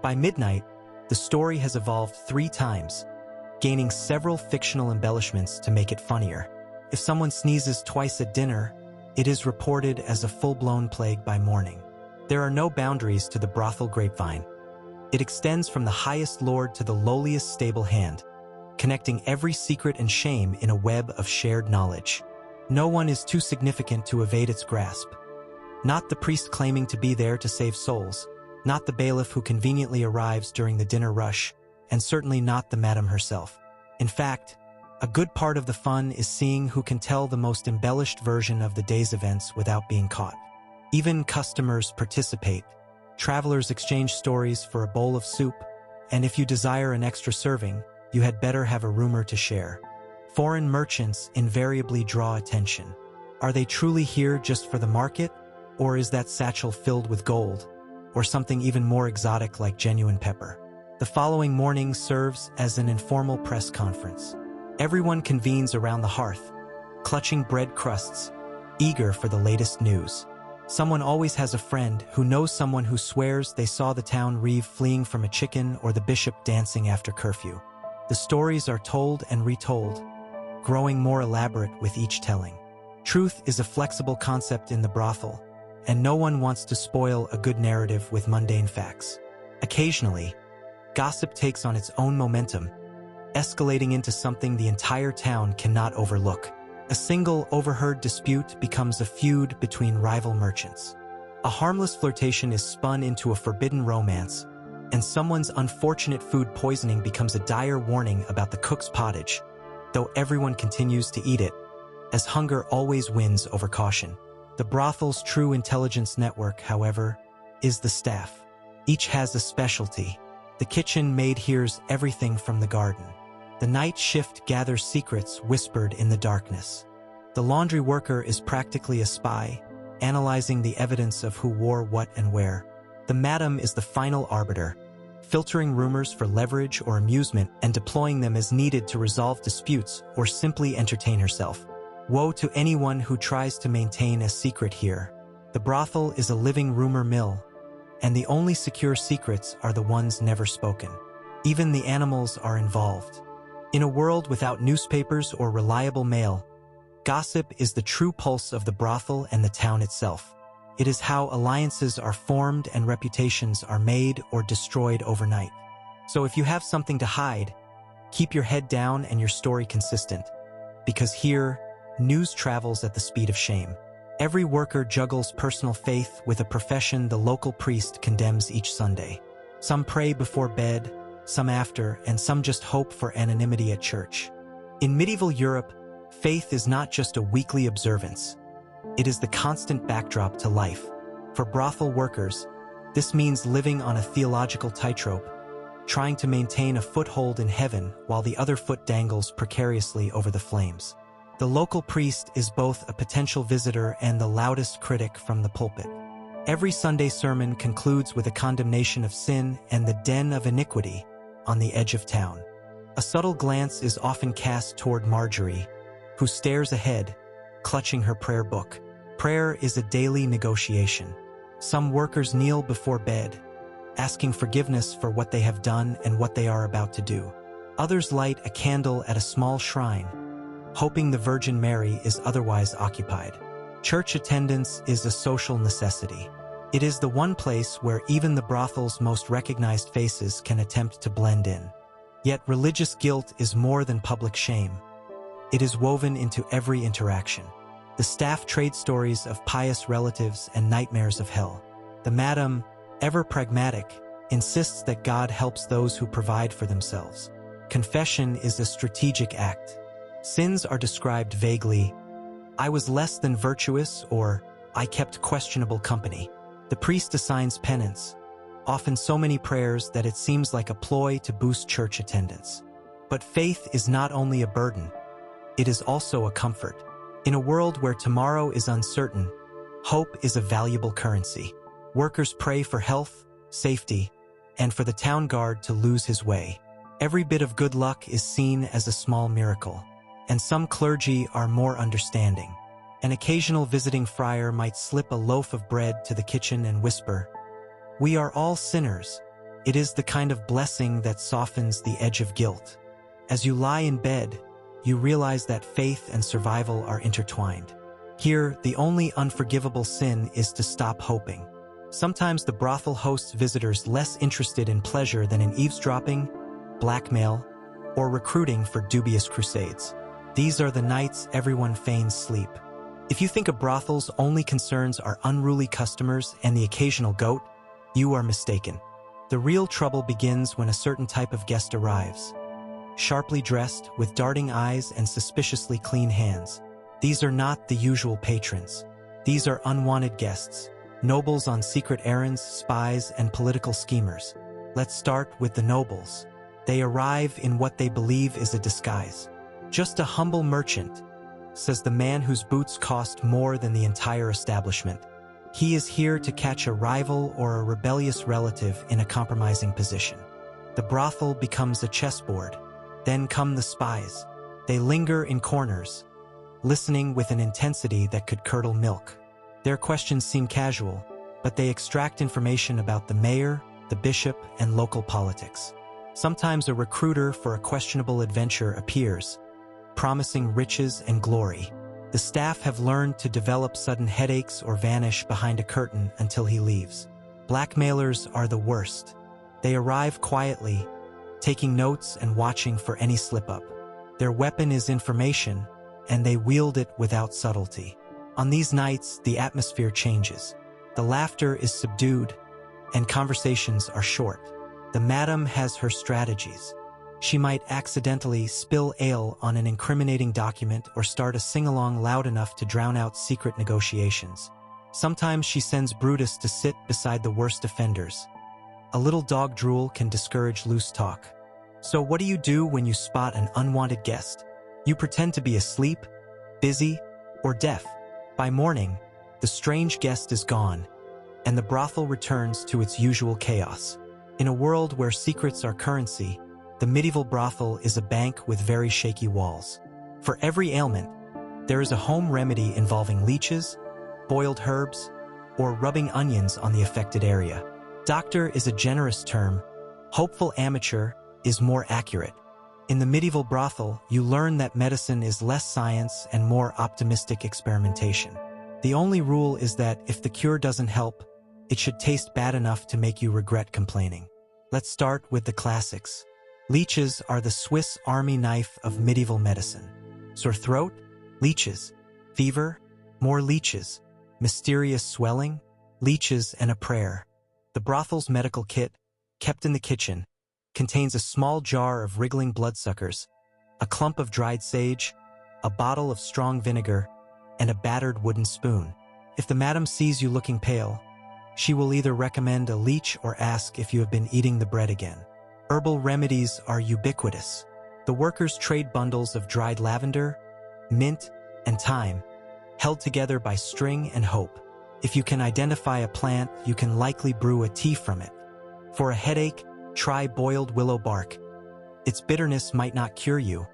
By midnight, the story has evolved 3 times, gaining several fictional embellishments to make it funnier. If someone sneezes twice at dinner, it is reported as a full-blown plague by morning. There are no boundaries to the brothel grapevine. It extends from the highest lord to the lowliest stable hand, connecting every secret and shame in a web of shared knowledge. No one is too significant to evade its grasp. Not the priest claiming to be there to save souls, not the bailiff who conveniently arrives during the dinner rush, and certainly not the madam herself. In fact, a good part of the fun is seeing who can tell the most embellished version of the day's events without being caught. Even customers participate. Travelers exchange stories for a bowl of soup, and if you desire an extra serving, you had better have a rumor to share. Foreign merchants invariably draw attention. Are they truly here just for the market, or is that satchel filled with gold, or something even more exotic like genuine pepper? The following morning serves as an informal press conference. Everyone convenes around the hearth, clutching bread crusts, eager for the latest news. Someone always has a friend who knows someone who swears they saw the town reeve fleeing from a chicken or the bishop dancing after curfew. The stories are told and retold, growing more elaborate with each telling. Truth is a flexible concept in the brothel, and no one wants to spoil a good narrative with mundane facts. Occasionally, gossip takes on its own momentum, escalating into something the entire town cannot overlook. A single overheard dispute becomes a feud between rival merchants. A harmless flirtation is spun into a forbidden romance, and someone's unfortunate food poisoning becomes a dire warning about the cook's pottage, though everyone continues to eat it, as hunger always wins over caution. The brothel's true intelligence network, however, is the staff. Each has a specialty. The kitchen maid hears everything from the garden. The night shift gathers secrets whispered in the darkness. The laundry worker is practically a spy, analyzing the evidence of who wore what and where. The madam is the final arbiter, filtering rumors for leverage or amusement and deploying them as needed to resolve disputes or simply entertain herself. Woe to anyone who tries to maintain a secret here. The brothel is a living rumor mill, and the only secure secrets are the ones never spoken. Even the animals are involved. In a world without newspapers or reliable mail, gossip is the true pulse of the brothel and the town itself. It is how alliances are formed and reputations are made or destroyed overnight. So if you have something to hide, keep your head down and your story consistent, because here, news travels at the speed of shame. Every worker juggles personal faith with a profession the local priest condemns each Sunday. Some pray before bed, some after, and some just hope for anonymity at church. In medieval Europe, faith is not just a weekly observance. It is the constant backdrop to life. For brothel workers, this means living on a theological tightrope, trying to maintain a foothold in heaven while the other foot dangles precariously over the flames. The local priest is both a potential visitor and the loudest critic from the pulpit. Every Sunday sermon concludes with a condemnation of sin and the den of iniquity on the edge of town. A subtle glance is often cast toward Marjorie, who stares ahead, clutching her prayer book. Prayer is a daily negotiation. Some workers kneel before bed, asking forgiveness for what they have done and what they are about to do. Others light a candle at a small shrine, hoping the Virgin Mary is otherwise occupied. Church attendance is a social necessity. It is the one place where even the brothel's most recognized faces can attempt to blend in. Yet religious guilt is more than public shame. It is woven into every interaction. The staff trade stories of pious relatives and nightmares of hell. The madam, ever pragmatic, insists that God helps those who provide for themselves. Confession is a strategic act. Sins are described vaguely. I was less than virtuous, or I kept questionable company. The priest assigns penance, often so many prayers that it seems like a ploy to boost church attendance. But faith is not only a burden, it is also a comfort. In a world where tomorrow is uncertain, hope is a valuable currency. Workers pray for health, safety, and for the town guard to lose his way. Every bit of good luck is seen as a small miracle, and some clergy are more understanding. An occasional visiting friar might slip a loaf of bread to the kitchen and whisper, "We are all sinners." It is the kind of blessing that softens the edge of guilt. As you lie in bed, you realize that faith and survival are intertwined. Here, the only unforgivable sin is to stop hoping. Sometimes the brothel hosts visitors less interested in pleasure than in eavesdropping, blackmail, or recruiting for dubious crusades. These are the nights everyone feigns sleep. If you think a brothel's only concerns are unruly customers and the occasional goat, you are mistaken. The real trouble begins when a certain type of guest arrives. Sharply dressed, with darting eyes and suspiciously clean hands. These are not the usual patrons. These are unwanted guests, nobles on secret errands, spies, and political schemers. Let's start with the nobles. They arrive in what they believe is a disguise. Just a humble merchant, says the man whose boots cost more than the entire establishment. He is here to catch a rival or a rebellious relative in a compromising position. The brothel becomes a chessboard. Then come the spies. They linger in corners, listening with an intensity that could curdle milk. Their questions seem casual, but they extract information about the mayor, the bishop, and local politics. Sometimes a recruiter for a questionable adventure appears, promising riches and glory. The staff have learned to develop sudden headaches or vanish behind a curtain until he leaves. Blackmailers are the worst. They arrive quietly, taking notes and watching for any slip-up. Their weapon is information, and they wield it without subtlety. On these nights, the atmosphere changes. The laughter is subdued, and conversations are short. The madam has her strategies. She might accidentally spill ale on an incriminating document or start a sing-along loud enough to drown out secret negotiations. Sometimes she sends Brutus to sit beside the worst offenders. A little dog drool can discourage loose talk. So what do you do when you spot an unwanted guest? You pretend to be asleep, busy, or deaf. By morning, the strange guest is gone, and the brothel returns to its usual chaos. In a world where secrets are currency, the medieval brothel is a bank with very shaky walls. For every ailment, There is a home remedy involving leeches, boiled herbs, or rubbing onions on the affected area. Doctor is a generous term. Hopeful amateur is more accurate. In the medieval brothel, you learn that medicine is less science and more optimistic experimentation. The only rule is that if the cure doesn't help, it should taste bad enough to make you regret complaining. Let's start with the classics. Leeches are the Swiss Army knife of medieval medicine. Sore throat? Leeches. Fever? More leeches. Mysterious swelling? Leeches and a prayer. The brothel's medical kit, kept in the kitchen, contains a small jar of wriggling bloodsuckers, a clump of dried sage, a bottle of strong vinegar, and a battered wooden spoon. If the madam sees you looking pale, she will either recommend a leech or ask if you have been eating the bread again. Herbal remedies are ubiquitous. The workers trade bundles of dried lavender, mint, and thyme, held together by string and hope. If you can identify a plant, you can likely brew a tea from it. For a headache, try boiled willow bark. Its bitterness might not cure you,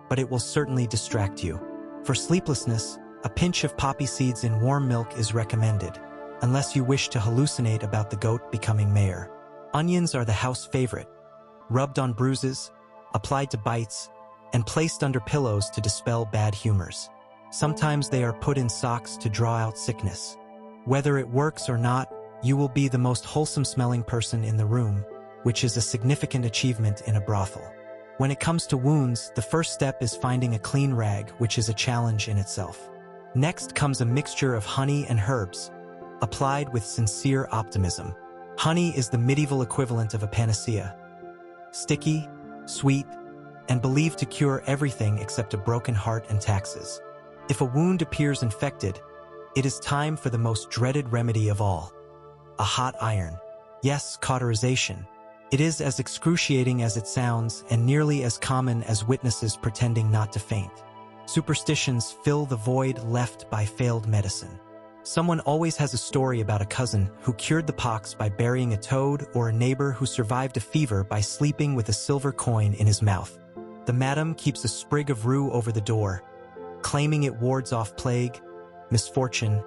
but it will certainly distract you. For sleeplessness, a pinch of poppy seeds in warm milk is recommended, unless you wish to hallucinate about the goat becoming mayor. Onions are the house favorite, rubbed on bruises, applied to bites, and placed under pillows to dispel bad humors. Sometimes they are put in socks to draw out sickness. Whether it works or not, you will be the most wholesome-smelling person in the room, which is a significant achievement in a brothel. When it comes to wounds, the first step is finding a clean rag, which is a challenge in itself. Next comes a mixture of honey and herbs, applied with sincere optimism. Honey is the medieval equivalent of a panacea. Sticky, sweet, and believed to cure everything except a broken heart and taxes. If a wound appears infected, it is time for the most dreaded remedy of all, a hot iron. Yes, cauterization. It is as excruciating as it sounds and nearly as common as witnesses pretending not to faint. Superstitions fill the void left by failed medicine. Someone always has a story about a cousin who cured the pox by burying a toad, or a neighbor who survived a fever by sleeping with a silver coin in his mouth. The madam keeps a sprig of rue over the door, claiming it wards off plague, misfortune,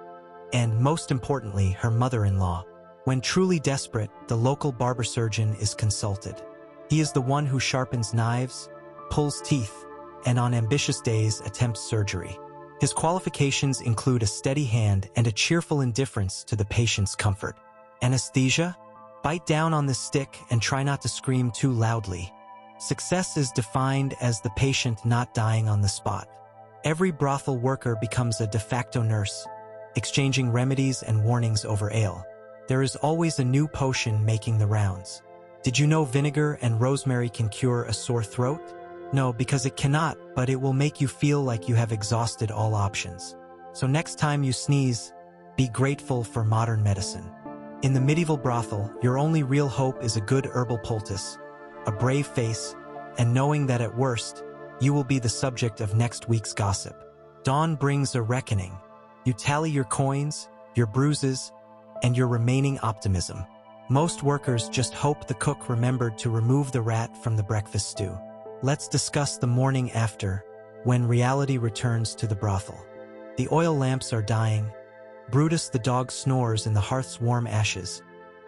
and, most importantly, her mother-in-law. When truly desperate, the local barber surgeon is consulted. He is the one who sharpens knives, pulls teeth, and on ambitious days attempts surgery. His qualifications include a steady hand and a cheerful indifference to the patient's comfort. Anesthesia? Bite down on the stick and try not to scream too loudly. Success is defined as the patient not dying on the spot. Every brothel worker becomes a de facto nurse, exchanging remedies and warnings over ale. There is always a new potion making the rounds. Did you know vinegar and rosemary can cure a sore throat? No, because it cannot, but it will make you feel like you have exhausted all options. So next time you sneeze, be grateful for modern medicine. In the medieval brothel, your only real hope is a good herbal poultice, a brave face, and knowing that at worst, you will be the subject of next week's gossip. Dawn brings a reckoning. You tally your coins, your bruises, and your remaining optimism. Most workers just hope the cook remembered to remove the rat from the breakfast stew. Let's discuss the morning after, when reality returns to the brothel. The oil lamps are dying, Brutus the dog snores in the hearth's warm ashes,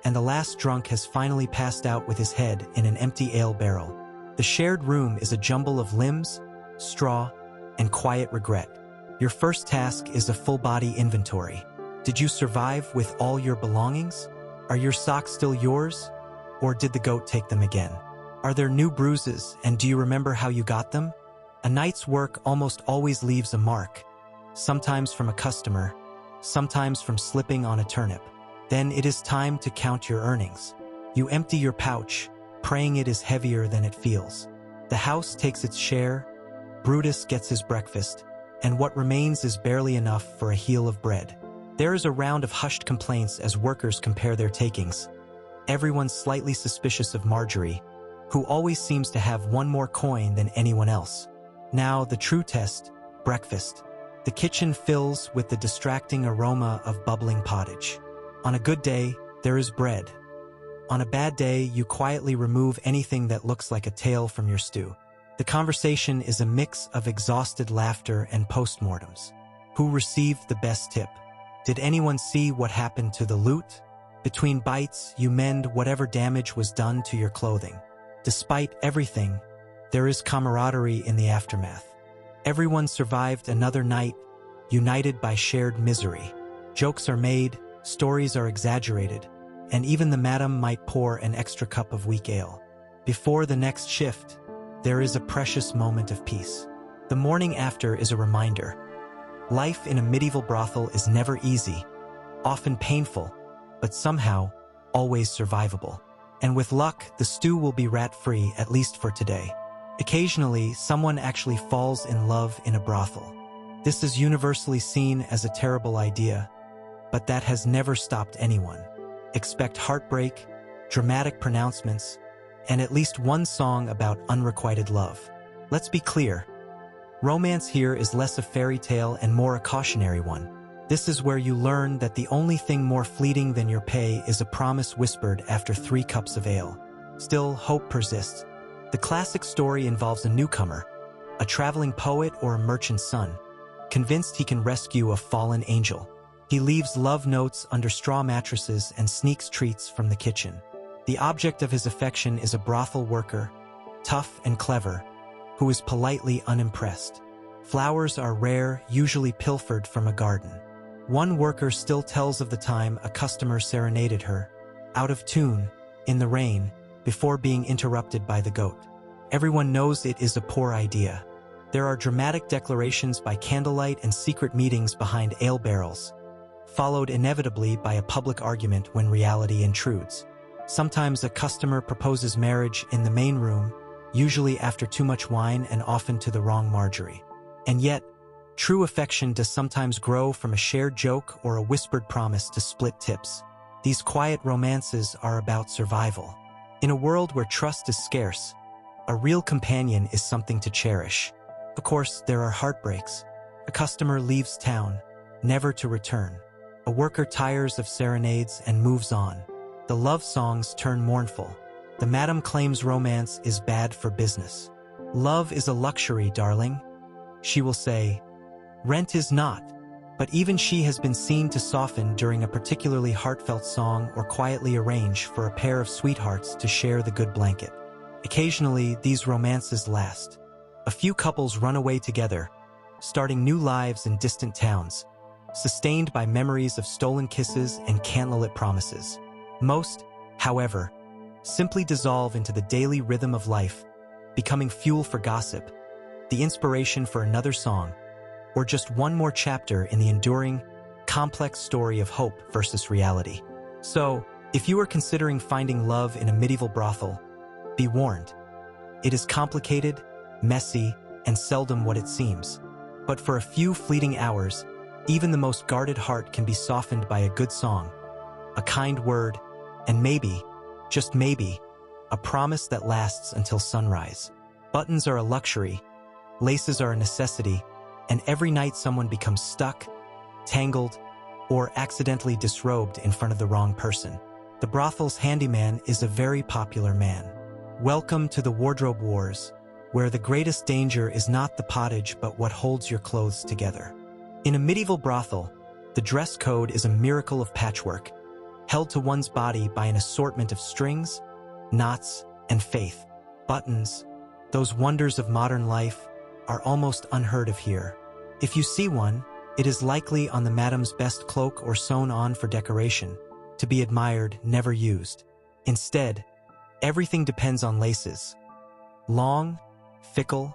and the last drunk has finally passed out with his head in an empty ale barrel. The shared room is a jumble of limbs, straw, and quiet regret. Your first task is a full-body inventory. Did you survive with all your belongings? Are your socks still yours? Or did the goat take them again? Are there new bruises, and do you remember how you got them? A night's work almost always leaves a mark, sometimes from a customer, sometimes from slipping on a turnip. Then it is time to count your earnings. You empty your pouch, praying it is heavier than it feels. The house takes its share, Brutus gets his breakfast, and what remains is barely enough for a heel of bread. There is a round of hushed complaints as workers compare their takings. Everyone's slightly suspicious of Marjorie, who always seems to have one more coin than anyone else. Now, the true test, breakfast. The kitchen fills with the distracting aroma of bubbling pottage. On a good day, there is bread. On a bad day, you quietly remove anything that looks like a tail from your stew. The conversation is a mix of exhausted laughter and postmortems. Who received the best tip? Did anyone see what happened to the loot? Between bites, you mend whatever damage was done to your clothing. Despite everything, there is camaraderie in the aftermath. Everyone survived another night, united by shared misery. Jokes are made, stories are exaggerated, and even the madam might pour an extra cup of weak ale. Before the next shift, there is a precious moment of peace. The morning after is a reminder. Life in a medieval brothel is never easy, often painful, but somehow always survivable. And with luck, the stew will be rat-free, at least for today. Occasionally, someone actually falls in love in a brothel. This is universally seen as a terrible idea, but that has never stopped anyone. Expect heartbreak, dramatic pronouncements, and at least one song about unrequited love. Let's be clear. Romance here is less a fairy tale and more a cautionary one. This is where you learn that the only thing more fleeting than your pay is a promise whispered after 3 cups of ale. Still, hope persists. The classic story involves a newcomer, a traveling poet or a merchant's son, convinced he can rescue a fallen angel. He leaves love notes under straw mattresses and sneaks treats from the kitchen. The object of his affection is a brothel worker, tough and clever, who is politely unimpressed. Flowers are rare, usually pilfered from a garden. One worker still tells of the time a customer serenaded her, out of tune, in the rain, before being interrupted by the goat. Everyone knows it is a poor idea. There are dramatic declarations by candlelight and secret meetings behind ale barrels, followed inevitably by a public argument when reality intrudes. Sometimes a customer proposes marriage in the main room, usually after too much wine and often to the wrong Marjorie. And yet, true affection does sometimes grow from a shared joke or a whispered promise to split tips. These quiet romances are about survival. In a world where trust is scarce, a real companion is something to cherish. Of course, there are heartbreaks. A customer leaves town, never to return. A worker tires of serenades and moves on. The love songs turn mournful. The madam claims romance is bad for business. Love is a luxury, darling, she will say. Rent is not. But even she has been seen to soften during a particularly heartfelt song or quietly arrange for a pair of sweethearts to share the good blanket. Occasionally, these romances last. A few couples run away together, starting new lives in distant towns, sustained by memories of stolen kisses and candlelit promises. Most, however, simply dissolve into the daily rhythm of life, becoming fuel for gossip, the inspiration for another song, or just one more chapter in the enduring, complex story of hope versus reality. So, if you are considering finding love in a medieval brothel, be warned. It is complicated, messy, and seldom what it seems. But for a few fleeting hours, even the most guarded heart can be softened by a good song, a kind word, and maybe, just maybe, a promise that lasts until sunrise. Buttons are a luxury, laces are a necessity, and every night someone becomes stuck, tangled, or accidentally disrobed in front of the wrong person. The brothel's handyman is a very popular man. Welcome to the wardrobe wars, where the greatest danger is not the pottage but what holds your clothes together. In a medieval brothel, the dress code is a miracle of patchwork, held to one's body by an assortment of strings, knots, and faith. Buttons, those wonders of modern life, are almost unheard of here. If you see one, it is likely on the madam's best cloak or sewn on for decoration, to be admired, never used. Instead, everything depends on laces. Long, fickle,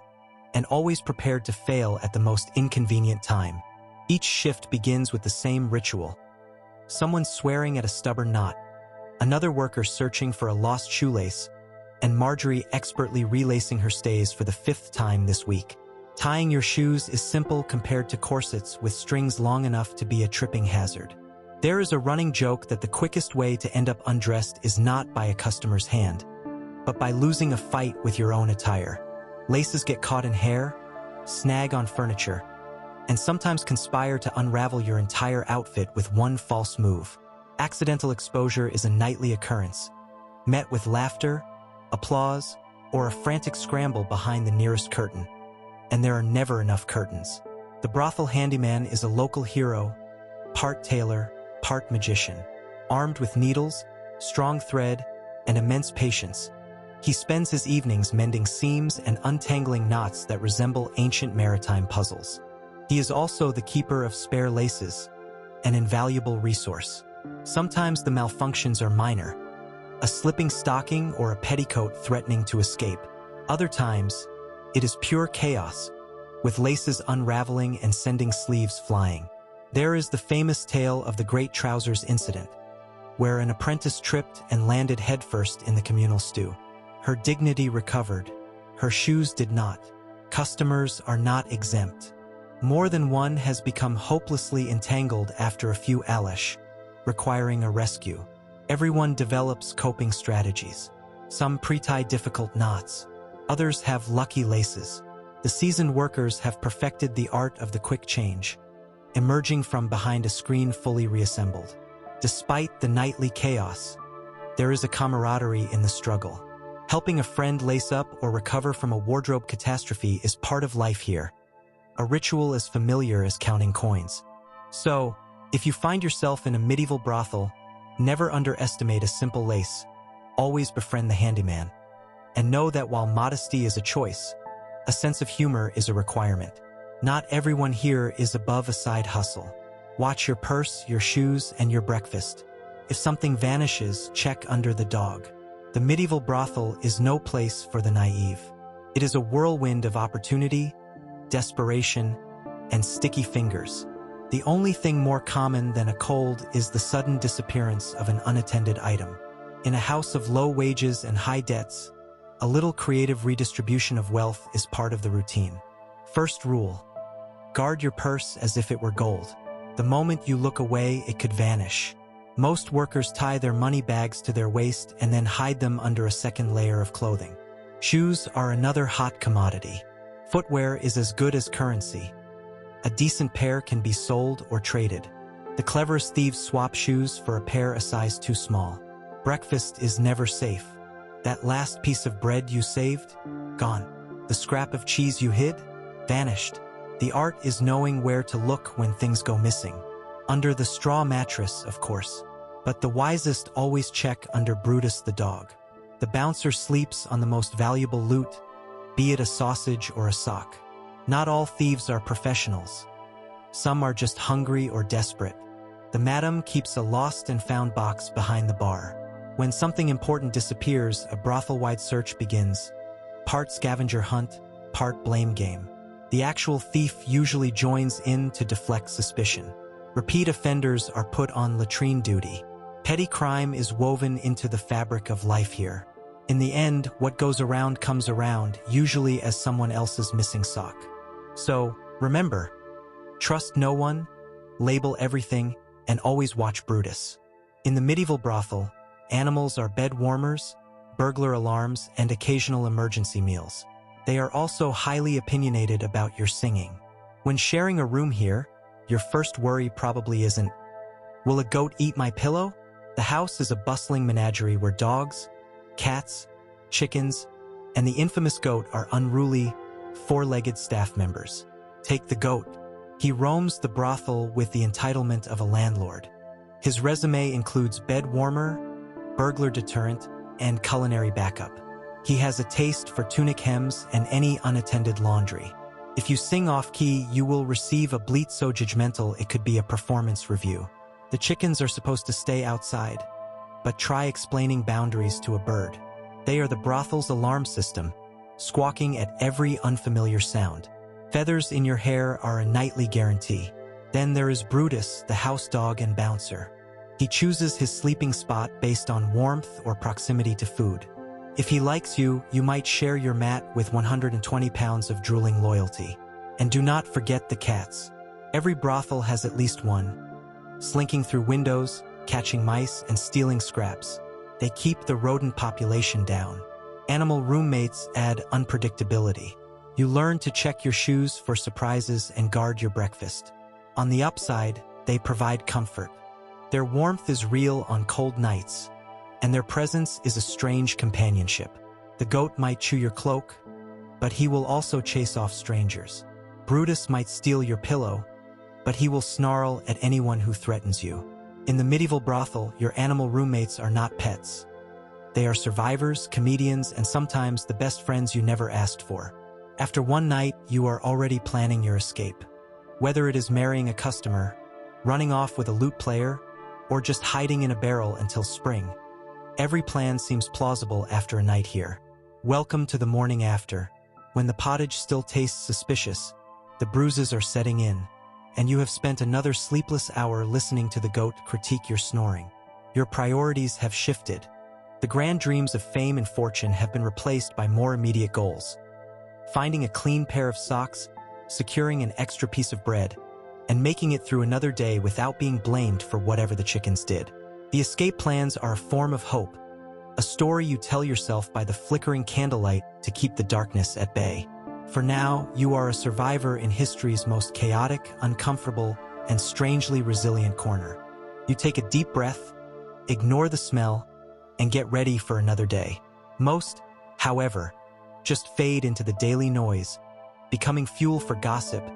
and always prepared to fail at the most inconvenient time. Each shift begins with the same ritual. Someone swearing at a stubborn knot, another worker searching for a lost shoelace, and Marjorie expertly relacing her stays for the 5th time this week. Tying your shoes is simple compared to corsets with strings long enough to be a tripping hazard. There is a running joke that the quickest way to end up undressed is not by a customer's hand, but by losing a fight with your own attire. Laces get caught in hair, snag on furniture, and sometimes conspire to unravel your entire outfit with one false move. Accidental exposure is a nightly occurrence, met with laughter, applause, or a frantic scramble behind the nearest curtain. And there are never enough curtains. The brothel handyman is a local hero, part tailor, part magician. Armed with needles, strong thread, and immense patience, he spends his evenings mending seams and untangling knots that resemble ancient maritime puzzles. He is also the keeper of spare laces, an invaluable resource. Sometimes the malfunctions are minor, a slipping stocking or a petticoat threatening to escape. Other times, it is pure chaos, with laces unraveling and sending sleeves flying. There is the famous tale of the Great Trousers Incident, where an apprentice tripped and landed headfirst in the communal stew. Her dignity recovered, her shoes did not. Customers are not exempt. More than one has become hopelessly entangled after a few alash, requiring a rescue. Everyone develops coping strategies. Some pre-tie difficult knots, others have lucky laces. The seasoned workers have perfected the art of the quick change, emerging from behind a screen fully reassembled. Despite the nightly chaos, there is a camaraderie in the struggle. Helping a friend lace up or recover from a wardrobe catastrophe is part of life here, a ritual as familiar as counting coins. So, if you find yourself in a medieval brothel, never underestimate a simple lace. Always befriend the handyman. And know that while modesty is a choice, a sense of humor is a requirement. Not everyone here is above a side hustle. Watch your purse, your shoes, and your breakfast. If something vanishes, check under the dog. The medieval brothel is no place for the naive. It is a whirlwind of opportunity, desperation, and sticky fingers. The only thing more common than a cold is the sudden disappearance of an unattended item. In a house of low wages and high debts, a little creative redistribution of wealth is part of the routine. First rule: guard your purse as if it were gold. The moment you look away, it could vanish. Most workers tie their money bags to their waist and then hide them under a second layer of clothing. Shoes are another hot commodity. Footwear is as good as currency. A decent pair can be sold or traded. The cleverest thieves swap shoes for a pair a size too small. Breakfast is never safe. That last piece of bread you saved? Gone. The scrap of cheese you hid? Vanished. The art is knowing where to look when things go missing. Under the straw mattress, of course. But the wisest always check under Brutus the dog. The bouncer sleeps on the most valuable loot, be it a sausage or a sock. Not all thieves are professionals. Some are just hungry or desperate. The madam keeps a lost and found box behind the bar. When something important disappears, a brothel-wide search begins. Part scavenger hunt, part blame game. The actual thief usually joins in to deflect suspicion. Repeat offenders are put on latrine duty. Petty crime is woven into the fabric of life here. In the end, what goes around comes around, usually as someone else's missing sock. So, remember, trust no one, label everything, and always watch Brutus. In the medieval brothel, animals are bed warmers, burglar alarms, and occasional emergency meals. They are also highly opinionated about your singing. When sharing a room here, your first worry probably isn't, will a goat eat my pillow? The house is a bustling menagerie where dogs, cats, chickens, and the infamous goat are unruly, four-legged staff members. Take the goat. He roams the brothel with the entitlement of a landlord. His resume includes bed warmer, burglar deterrent, and culinary backup. He has a taste for tunic hems and any unattended laundry. If you sing off-key, you will receive a bleat so judgmental it could be a performance review. The chickens are supposed to stay outside, but try explaining boundaries to a bird. They are the brothel's alarm system, squawking at every unfamiliar sound. Feathers in your hair are a nightly guarantee. Then there is Brutus, the house dog and bouncer. He chooses his sleeping spot based on warmth or proximity to food. If he likes you, you might share your mat with 120 pounds of drooling loyalty. And do not forget the cats. Every brothel has at least one, slinking through windows, catching mice, and stealing scraps. They keep the rodent population down. Animal roommates add unpredictability. You learn to check your shoes for surprises and guard your breakfast. On the upside, they provide comfort. Their warmth is real on cold nights, and their presence is a strange companionship. The goat might chew your cloak, but he will also chase off strangers. Brutus might steal your pillow, but he will snarl at anyone who threatens you. In the medieval brothel, your animal roommates are not pets. They are survivors, comedians, and sometimes the best friends you never asked for. After one night, you are already planning your escape. Whether it is marrying a customer, running off with a lute player, or just hiding in a barrel until spring, every plan seems plausible after a night here. Welcome to the morning after, when the pottage still tastes suspicious, the bruises are setting in, and you have spent another sleepless hour listening to the goat critique your snoring. Your priorities have shifted. The grand dreams of fame and fortune have been replaced by more immediate goals. Finding a clean pair of socks, securing an extra piece of bread, and making it through another day without being blamed for whatever the chickens did. The escape plans are a form of hope, a story you tell yourself by the flickering candlelight to keep the darkness at bay. For now, you are a survivor in history's most chaotic, uncomfortable, and strangely resilient corner. You take a deep breath, ignore the smell, and get ready for another day. Most, however, just fade into the daily noise, becoming fuel for gossip,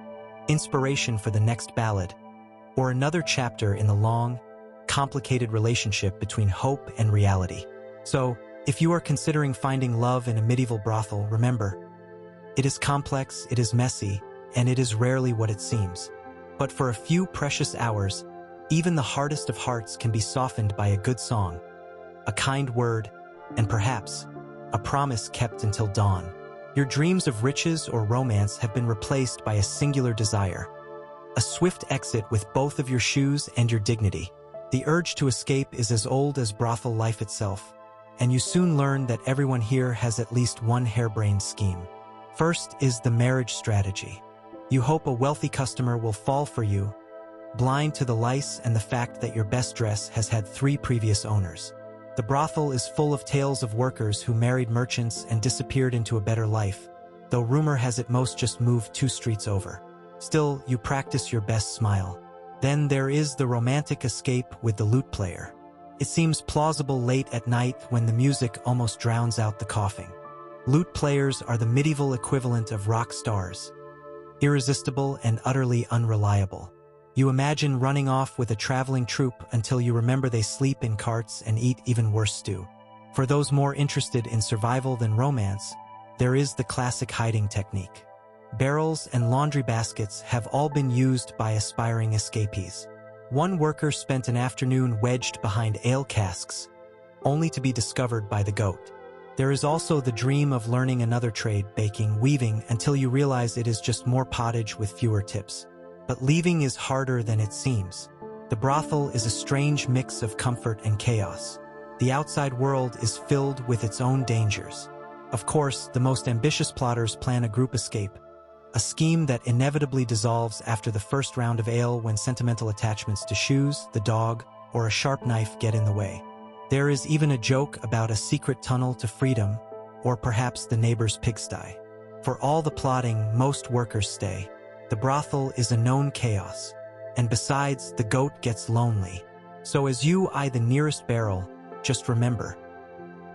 inspiration for the next ballad, or another chapter in the long, complicated relationship between hope and reality. So, if you are considering finding love in a medieval brothel, remember, it is complex, it is messy, and it is rarely what it seems. But for a few precious hours, even the hardest of hearts can be softened by a good song, a kind word, and perhaps a promise kept until dawn. Your dreams of riches or romance have been replaced by a singular desire, a swift exit with both of your shoes and your dignity. The urge to escape is as old as brothel life itself, and you soon learn that everyone here has at least one harebrained scheme. First is the marriage strategy. You hope a wealthy customer will fall for you, blind to the lice and the fact that your best dress has had 3 previous owners. The brothel is full of tales of workers who married merchants and disappeared into a better life, though rumor has it most just moved 2 streets over. Still, you practice your best smile. Then there is the romantic escape with the lute player. It seems plausible late at night when the music almost drowns out the coughing. Lute players are the medieval equivalent of rock stars, irresistible and utterly unreliable. You imagine running off with a traveling troupe until you remember they sleep in carts and eat even worse stew. For those more interested in survival than romance, there is the classic hiding technique. Barrels and laundry baskets have all been used by aspiring escapees. One worker spent an afternoon wedged behind ale casks, only to be discovered by the goat. There is also the dream of learning another trade, baking, weaving, until you realize it is just more pottage with fewer tips. But leaving is harder than it seems. The brothel is a strange mix of comfort and chaos. The outside world is filled with its own dangers. Of course, the most ambitious plotters plan a group escape, a scheme that inevitably dissolves after the first round of ale when sentimental attachments to shoes, the dog, or a sharp knife get in the way. There is even a joke about a secret tunnel to freedom, or perhaps the neighbor's pigsty. For all the plotting, most workers stay. The brothel is a known chaos, and besides, the goat gets lonely. So as you eye the nearest barrel, just remember,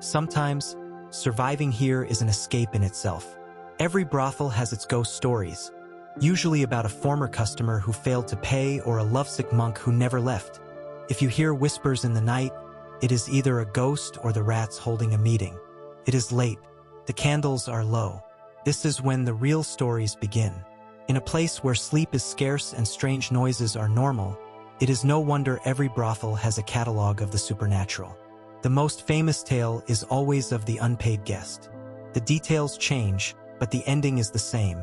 sometimes surviving here is an escape in itself. Every brothel has its ghost stories, usually about a former customer who failed to pay or a lovesick monk who never left. If you hear whispers in the night, it is either a ghost or the rats holding a meeting. It is late. The candles are low. This is when the real stories begin. In a place where sleep is scarce and strange noises are normal, it is no wonder every brothel has a catalog of the supernatural. The most famous tale is always of the unpaid guest. The details change, but the ending is the same.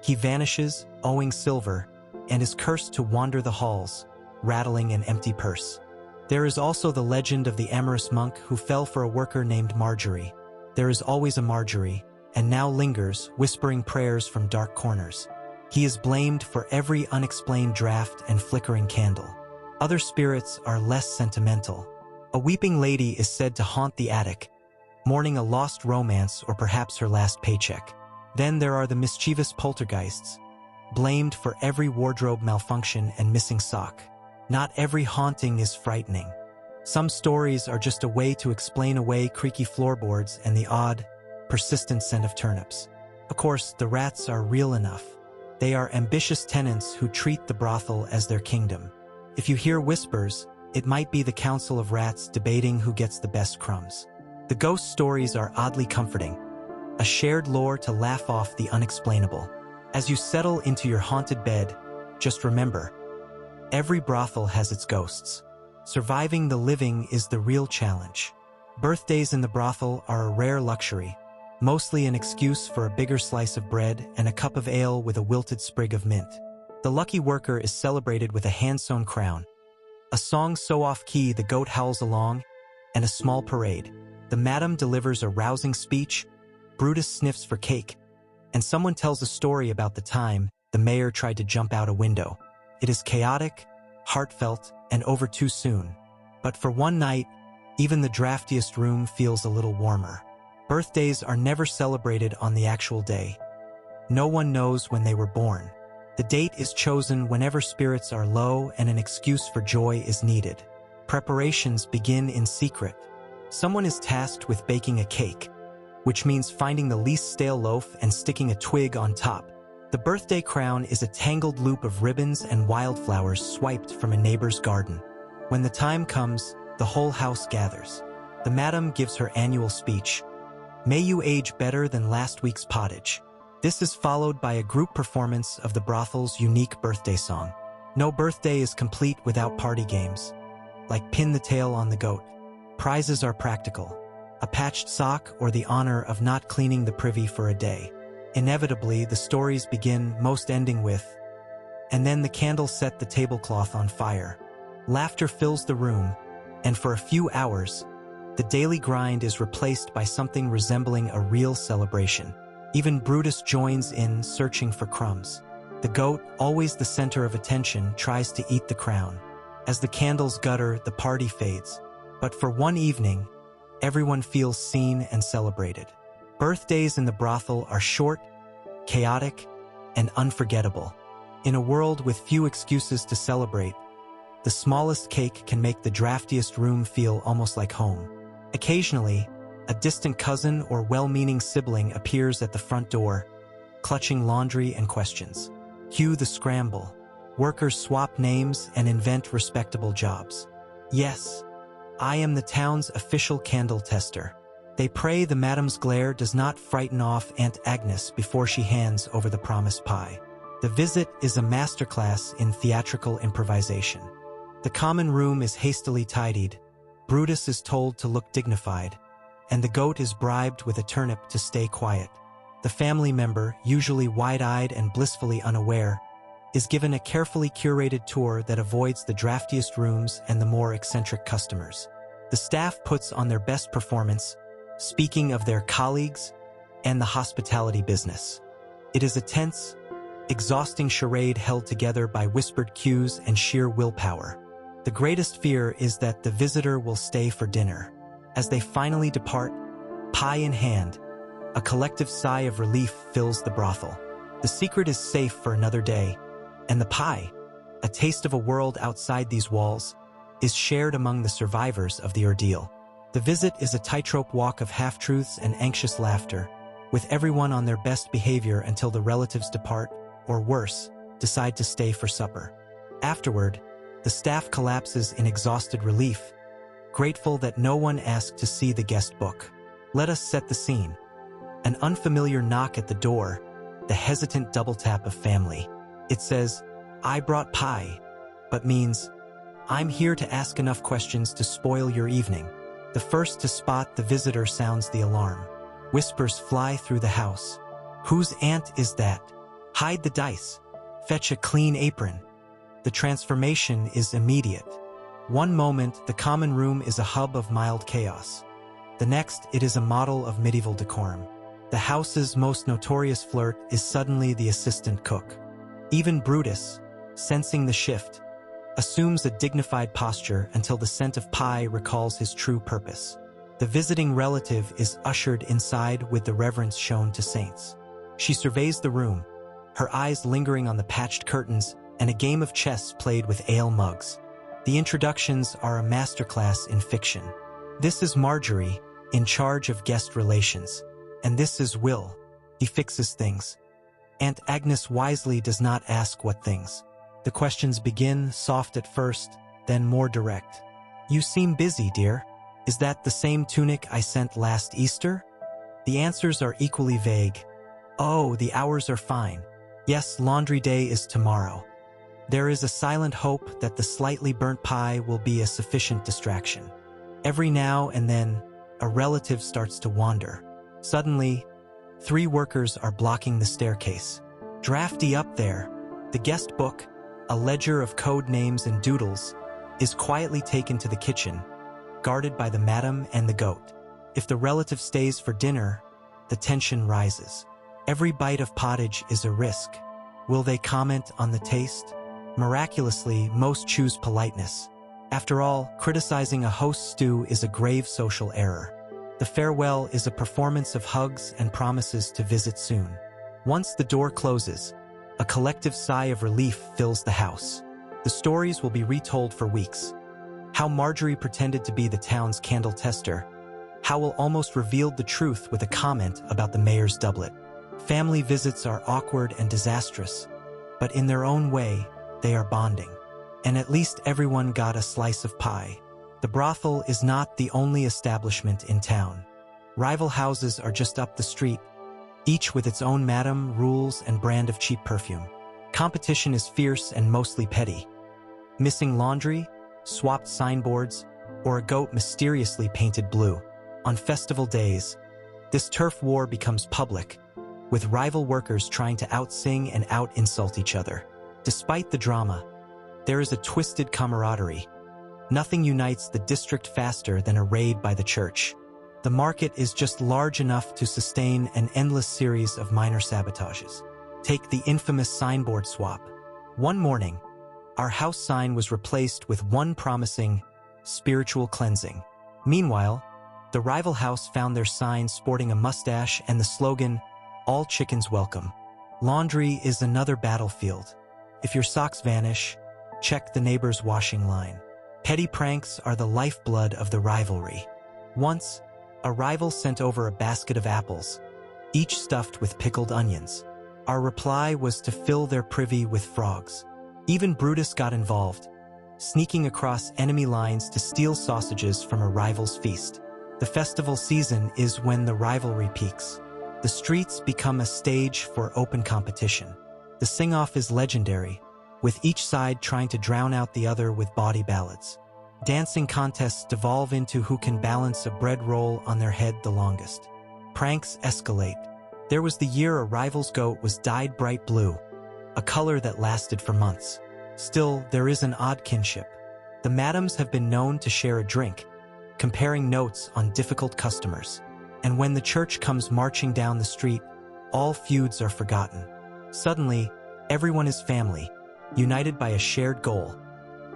He vanishes, owing silver, and is cursed to wander the halls, rattling an empty purse. There is also the legend of the amorous monk who fell for a worker named Marjorie. There is always a Marjorie, and now lingers, whispering prayers from dark corners. He is blamed for every unexplained draft and flickering candle. Other spirits are less sentimental. A weeping lady is said to haunt the attic, mourning a lost romance or perhaps her last paycheck. Then there are the mischievous poltergeists, blamed for every wardrobe malfunction and missing sock. Not every haunting is frightening. Some stories are just a way to explain away creaky floorboards and the odd, persistent scent of turnips. Of course, the rats are real enough. They are ambitious tenants who treat the brothel as their kingdom. If you hear whispers, it might be the council of rats debating who gets the best crumbs. The ghost stories are oddly comforting, a shared lore to laugh off the unexplainable. As you settle into your haunted bed, just remember, every brothel has its ghosts. Surviving the living is the real challenge. Birthdays in the brothel are a rare luxury, mostly an excuse for a bigger slice of bread and a cup of ale with a wilted sprig of mint. The lucky worker is celebrated with a hand-sewn crown, a song so off-key the goat howls along, and a small parade. The madam delivers a rousing speech, Brutus sniffs for cake, and someone tells a story about the time the mayor tried to jump out a window. It is chaotic, heartfelt, and over too soon. But for one night, even the draftiest room feels a little warmer. Birthdays are never celebrated on the actual day. No one knows when they were born. The date is chosen whenever spirits are low and an excuse for joy is needed. Preparations begin in secret. Someone is tasked with baking a cake, which means finding the least stale loaf and sticking a twig on top. The birthday crown is a tangled loop of ribbons and wildflowers swiped from a neighbor's garden. When the time comes, the whole house gathers. The madam gives her annual speech. May you age better than last week's pottage. This is followed by a group performance of the brothel's unique birthday song. No birthday is complete without party games, like pin the tail on the goat. Prizes are practical, a patched sock or the honor of not cleaning the privy for a day. Inevitably, the stories begin, most ending with, and then the candles set the tablecloth on fire. Laughter fills the room, and for a few hours, the daily grind is replaced by something resembling a real celebration. Even Brutus joins in, searching for crumbs. The goat, always the center of attention, tries to eat the crown. As the candles gutter, the party fades. But for one evening, everyone feels seen and celebrated. Birthdays in the brothel are short, chaotic, and unforgettable. In a world with few excuses to celebrate, the smallest cake can make the draftiest room feel almost like home. Occasionally, a distant cousin or well-meaning sibling appears at the front door, clutching laundry and questions. Cue the scramble. Workers swap names and invent respectable jobs. Yes, I am the town's official candle tester. They pray the madam's glare does not frighten off Aunt Agnes before she hands over the promised pie. The visit is a masterclass in theatrical improvisation. The common room is hastily tidied, Brutus is told to look dignified, and the goat is bribed with a turnip to stay quiet. The family member, usually wide-eyed and blissfully unaware, is given a carefully curated tour that avoids the draftiest rooms and the more eccentric customers. The staff puts on their best performance, speaking of their colleagues and the hospitality business. It is a tense, exhausting charade held together by whispered cues and sheer willpower. The greatest fear is that the visitor will stay for dinner. As they finally depart, pie in hand, a collective sigh of relief fills the brothel. The secret is safe for another day, and the pie, a taste of a world outside these walls, is shared among the survivors of the ordeal. The visit is a tightrope walk of half-truths and anxious laughter, with everyone on their best behavior until the relatives depart, or worse, decide to stay for supper. Afterward, the staff collapses in exhausted relief, grateful that no one asked to see the guest book. Let us set the scene. An unfamiliar knock at the door, the hesitant double tap of family. It says, "I brought pie," but means, "I'm here to ask enough questions to spoil your evening." The first to spot the visitor sounds the alarm. Whispers fly through the house. Whose aunt is that? Hide the dice. Fetch a clean apron. The transformation is immediate. One moment, the common room is a hub of mild chaos. The next, it is a model of medieval decorum. The house's most notorious flirt is suddenly the assistant cook. Even Brutus, sensing the shift, assumes a dignified posture until the scent of pie recalls his true purpose. The visiting relative is ushered inside with the reverence shown to saints. She surveys the room, her eyes lingering on the patched curtains and a game of chess played with ale mugs. The introductions are a masterclass in fiction. This is Marjorie, in charge of guest relations. And this is Will. He fixes things. Aunt Agnes wisely does not ask what things. The questions begin soft at first, then more direct. You seem busy, dear. Is that the same tunic I sent last Easter? The answers are equally vague. Oh, the hours are fine. Yes, laundry day is tomorrow. There is a silent hope that the slightly burnt pie will be a sufficient distraction. Every now and then, a relative starts to wander. Suddenly, 3 workers are blocking the staircase. Drafty up there, the guest book, a ledger of code names and doodles, is quietly taken to the kitchen, guarded by the madam and the goat. If the relative stays for dinner, the tension rises. Every bite of pottage is a risk. Will they comment on the taste? Miraculously, most choose politeness. After all, criticizing a host's stew is a grave social error. The farewell is a performance of hugs and promises to visit soon. Once the door closes, a collective sigh of relief fills the house. The stories will be retold for weeks. How Marjorie pretended to be the town's candle tester. How Will almost revealed the truth with a comment about the mayor's doublet. Family visits are awkward and disastrous, but in their own way, they are bonding. And at least everyone got a slice of pie. The brothel is not the only establishment in town. Rival houses are just up the street, each with its own madam, rules, and brand of cheap perfume. Competition is fierce and mostly petty. Missing laundry, swapped signboards, or a goat mysteriously painted blue. On festival days, this turf war becomes public, with rival workers trying to out-sing and out-insult each other. Despite the drama, there is a twisted camaraderie. Nothing unites the district faster than a raid by the church. The market is just large enough to sustain an endless series of minor sabotages. Take the infamous signboard swap. One morning, our house sign was replaced with one promising spiritual cleansing. Meanwhile, the rival house found their sign sporting a mustache and the slogan, "All chickens welcome." Laundry is another battlefield. If your socks vanish, check the neighbor's washing line. Petty pranks are the lifeblood of the rivalry. Once, a rival sent over a basket of apples, each stuffed with pickled onions. Our reply was to fill their privy with frogs. Even Brutus got involved, sneaking across enemy lines to steal sausages from a rival's feast. The festival season is when the rivalry peaks. The streets become a stage for open competition. The sing-off is legendary, with each side trying to drown out the other with bawdy ballads. Dancing contests devolve into who can balance a bread roll on their head the longest. Pranks escalate. There was the year a rival's goat was dyed bright blue, a color that lasted for months. Still, there is an odd kinship. The madams have been known to share a drink, comparing notes on difficult customers. And when the church comes marching down the street, all feuds are forgotten. Suddenly, everyone is family, united by a shared goal,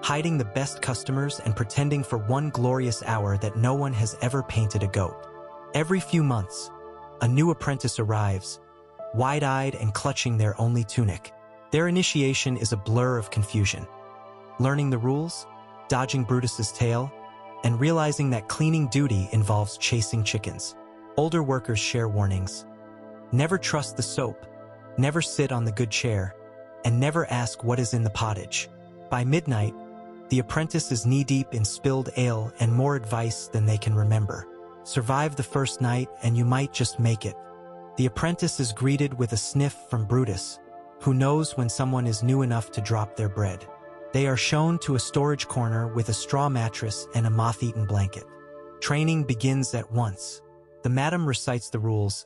hiding the best customers and pretending for one glorious hour that no one has ever painted a goat. Every few months, a new apprentice arrives, wide-eyed and clutching their only tunic. Their initiation is a blur of confusion. Learning the rules, dodging Brutus's tail, and realizing that cleaning duty involves chasing chickens. Older workers share warnings. Never trust the soap, never sit on the good chair, and never ask what is in the pottage. By midnight, the apprentice is knee-deep in spilled ale and more advice than they can remember. Survive the first night and you might just make it. The apprentice is greeted with a sniff from Brutus, who knows when someone is new enough to drop their bread. They are shown to a storage corner with a straw mattress and a moth-eaten blanket. Training begins at once. The madam recites the rules.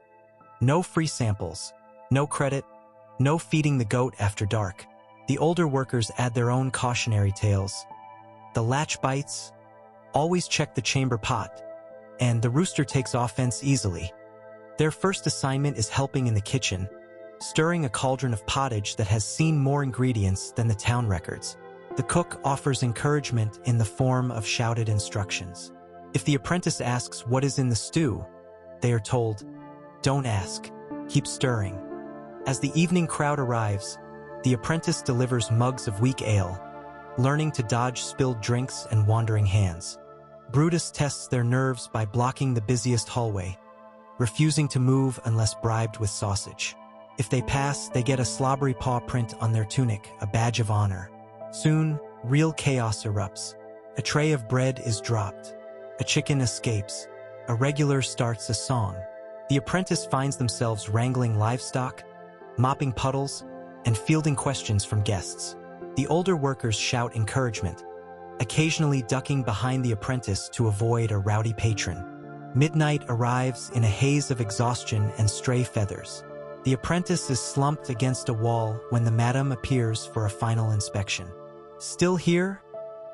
No free samples, no credit, no feeding the goat after dark. The older workers add their own cautionary tales. The latch bites, always check the chamber pot, and the rooster takes offense easily. Their first assignment is helping in the kitchen, stirring a cauldron of pottage that has seen more ingredients than the town records. The cook offers encouragement in the form of shouted instructions. If the apprentice asks what is in the stew, they are told, "Don't ask, keep stirring." As the evening crowd arrives, the apprentice delivers mugs of weak ale, learning to dodge spilled drinks and wandering hands. Brutus tests their nerves by blocking the busiest hallway, refusing to move unless bribed with sausage. If they pass, they get a slobbery paw print on their tunic, a badge of honor. Soon, real chaos erupts. A tray of bread is dropped. A chicken escapes. A regular starts a song. The apprentice finds themselves wrangling livestock, mopping puddles, and fielding questions from guests. The older workers shout encouragement, occasionally ducking behind the apprentice to avoid a rowdy patron. Midnight arrives in a haze of exhaustion and stray feathers. The apprentice is slumped against a wall when the madam appears for a final inspection. "Still here?"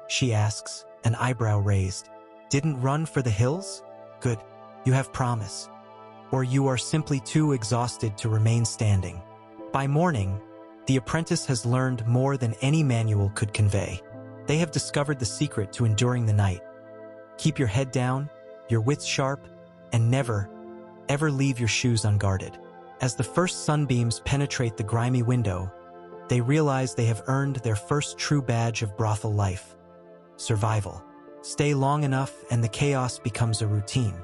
she asks, an eyebrow raised. "Didn't run for the hills? Good, you have promise. Or you are simply too exhausted to remain standing." By morning, the apprentice has learned more than any manual could convey. They have discovered the secret to enduring the night. Keep your head down, your wits sharp, and never, ever leave your shoes unguarded. As the first sunbeams penetrate the grimy window, they realize they have earned their first true badge of brothel life: survival. Stay long enough and the chaos becomes a routine.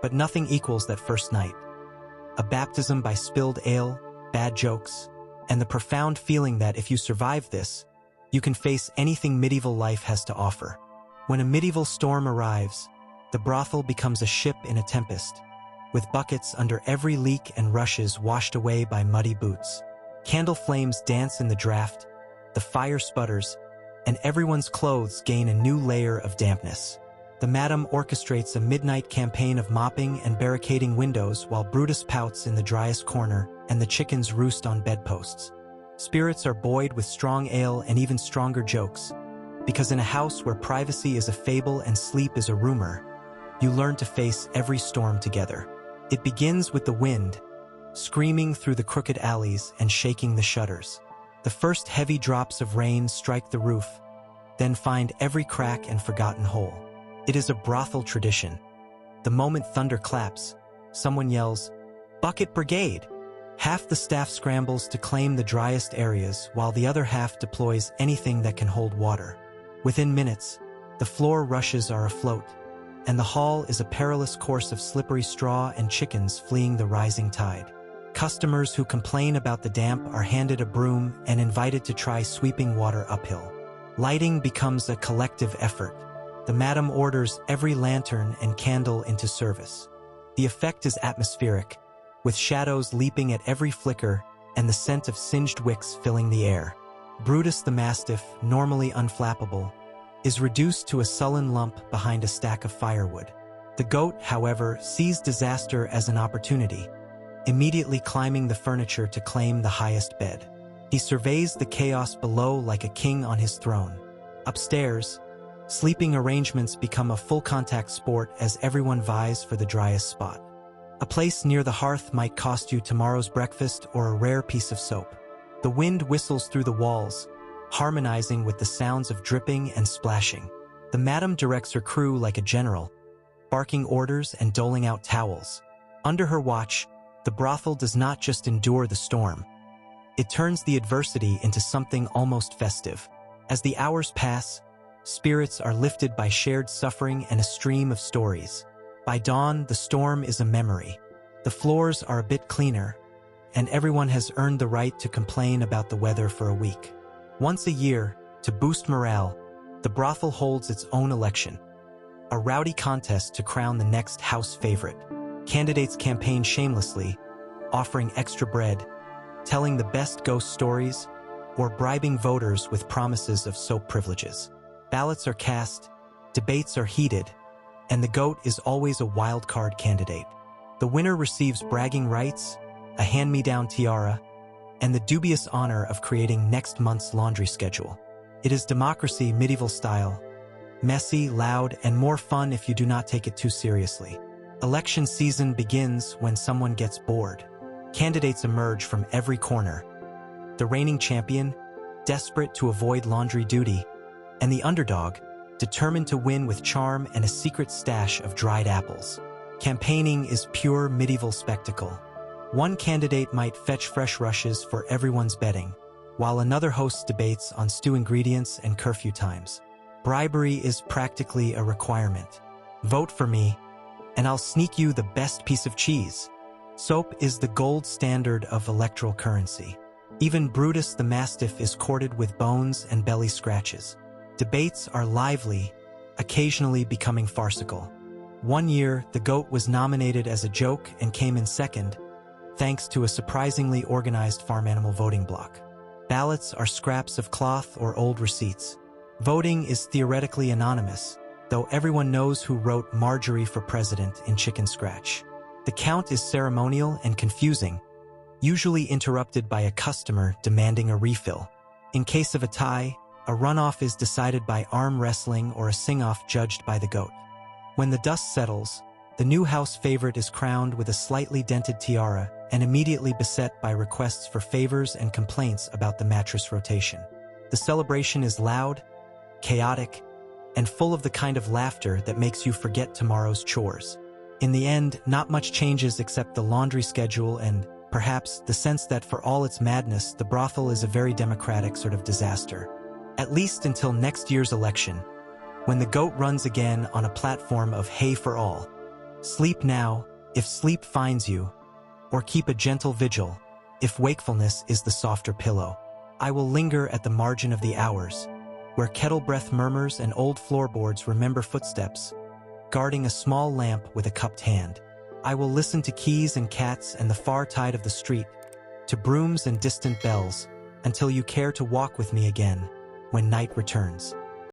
But nothing equals that first night. A baptism by spilled ale, bad jokes, and the profound feeling that if you survive this, you can face anything medieval life has to offer. When a medieval storm arrives, the brothel becomes a ship in a tempest, with buckets under every leak and rushes washed away by muddy boots. Candle flames dance in the draft, the fire sputters, and everyone's clothes gain a new layer of dampness. The madam orchestrates a midnight campaign of mopping and barricading windows while Brutus pouts in the driest corner and the chickens roost on bedposts. Spirits are buoyed with strong ale and even stronger jokes, because in a house where privacy is a fable and sleep is a rumor, you learn to face every storm together. It begins with the wind, screaming through the crooked alleys and shaking the shutters. The first heavy drops of rain strike the roof, then find every crack and forgotten hole. It is a brothel tradition. The moment thunder claps, someone yells, "Bucket Brigade!" Half the staff scrambles to claim the driest areas while the other half deploys anything that can hold water. Within minutes, the floor rushes are afloat, and the hall is a perilous course of slippery straw and chickens fleeing the rising tide. Customers who complain about the damp are handed a broom and invited to try sweeping water uphill. Lighting becomes a collective effort. The madam orders every lantern and candle into service. The effect is atmospheric, with shadows leaping at every flicker and the scent of singed wicks filling the air. Brutus the mastiff, normally unflappable, is reduced to a sullen lump behind a stack of firewood. The goat, however, sees disaster as an opportunity, immediately climbing the furniture to claim the highest bed. He surveys the chaos below like a king on his throne. Upstairs, sleeping arrangements become a full-contact sport as everyone vies for the driest spot. A place near the hearth might cost you tomorrow's breakfast or a rare piece of soap. The wind whistles through the walls, harmonizing with the sounds of dripping and splashing. The madam directs her crew like a general, barking orders and doling out towels. Under her watch, the brothel does not just endure the storm. It turns the adversity into something almost festive. As the hours pass, spirits are lifted by shared suffering and a stream of stories. By dawn, the storm is a memory. The floors are a bit cleaner, and everyone has earned the right to complain about the weather for a week. Once a year, to boost morale, the brothel holds its own election, a rowdy contest to crown the next house favorite. Candidates campaign shamelessly, offering extra bread, telling the best ghost stories, or bribing voters with promises of soap privileges. Ballots are cast, debates are heated, and the goat is always a wild card candidate. The winner receives bragging rights, a hand-me-down tiara, and the dubious honor of creating next month's laundry schedule. It is democracy medieval style, messy, loud, and more fun if you do not take it too seriously. Election season begins when someone gets bored. Candidates emerge from every corner. The reigning champion, desperate to avoid laundry duty, and the underdog, determined to win with charm and a secret stash of dried apples. Campaigning is pure medieval spectacle. One candidate might fetch fresh rushes for everyone's bedding, while another hosts debates on stew ingredients and curfew times. Bribery is practically a requirement. Vote for me, and I'll sneak you the best piece of cheese. Soap is the gold standard of electoral currency. Even Brutus the Mastiff is courted with bones and belly scratches. Debates are lively, occasionally becoming farcical. One year, the goat was nominated as a joke and came in second, thanks to a surprisingly organized farm animal voting block. Ballots are scraps of cloth or old receipts. Voting is theoretically anonymous, though everyone knows who wrote Marjorie for president in Chicken Scratch. The count is ceremonial and confusing, usually interrupted by a customer demanding a refill. In case of a tie, a runoff is decided by arm wrestling or a sing-off judged by the goat. When the dust settles, the new house favorite is crowned with a slightly dented tiara and immediately beset by requests for favors and complaints about the mattress rotation. The celebration is loud, chaotic, and full of the kind of laughter that makes you forget tomorrow's chores. In the end, not much changes except the laundry schedule and, perhaps, the sense that for all its madness, the brothel is a very democratic sort of disaster. At least until next year's election, when the goat runs again on a platform of hay for all. Sleep now, if sleep finds you, or keep a gentle vigil, if wakefulness is the softer pillow. I will linger at the margin of the hours, where kettle breath murmurs and old floorboards remember footsteps, guarding a small lamp with a cupped hand. I will listen to keys and cats and the far tide of the street, to brooms and distant bells, until you care to walk with me again, when night returns.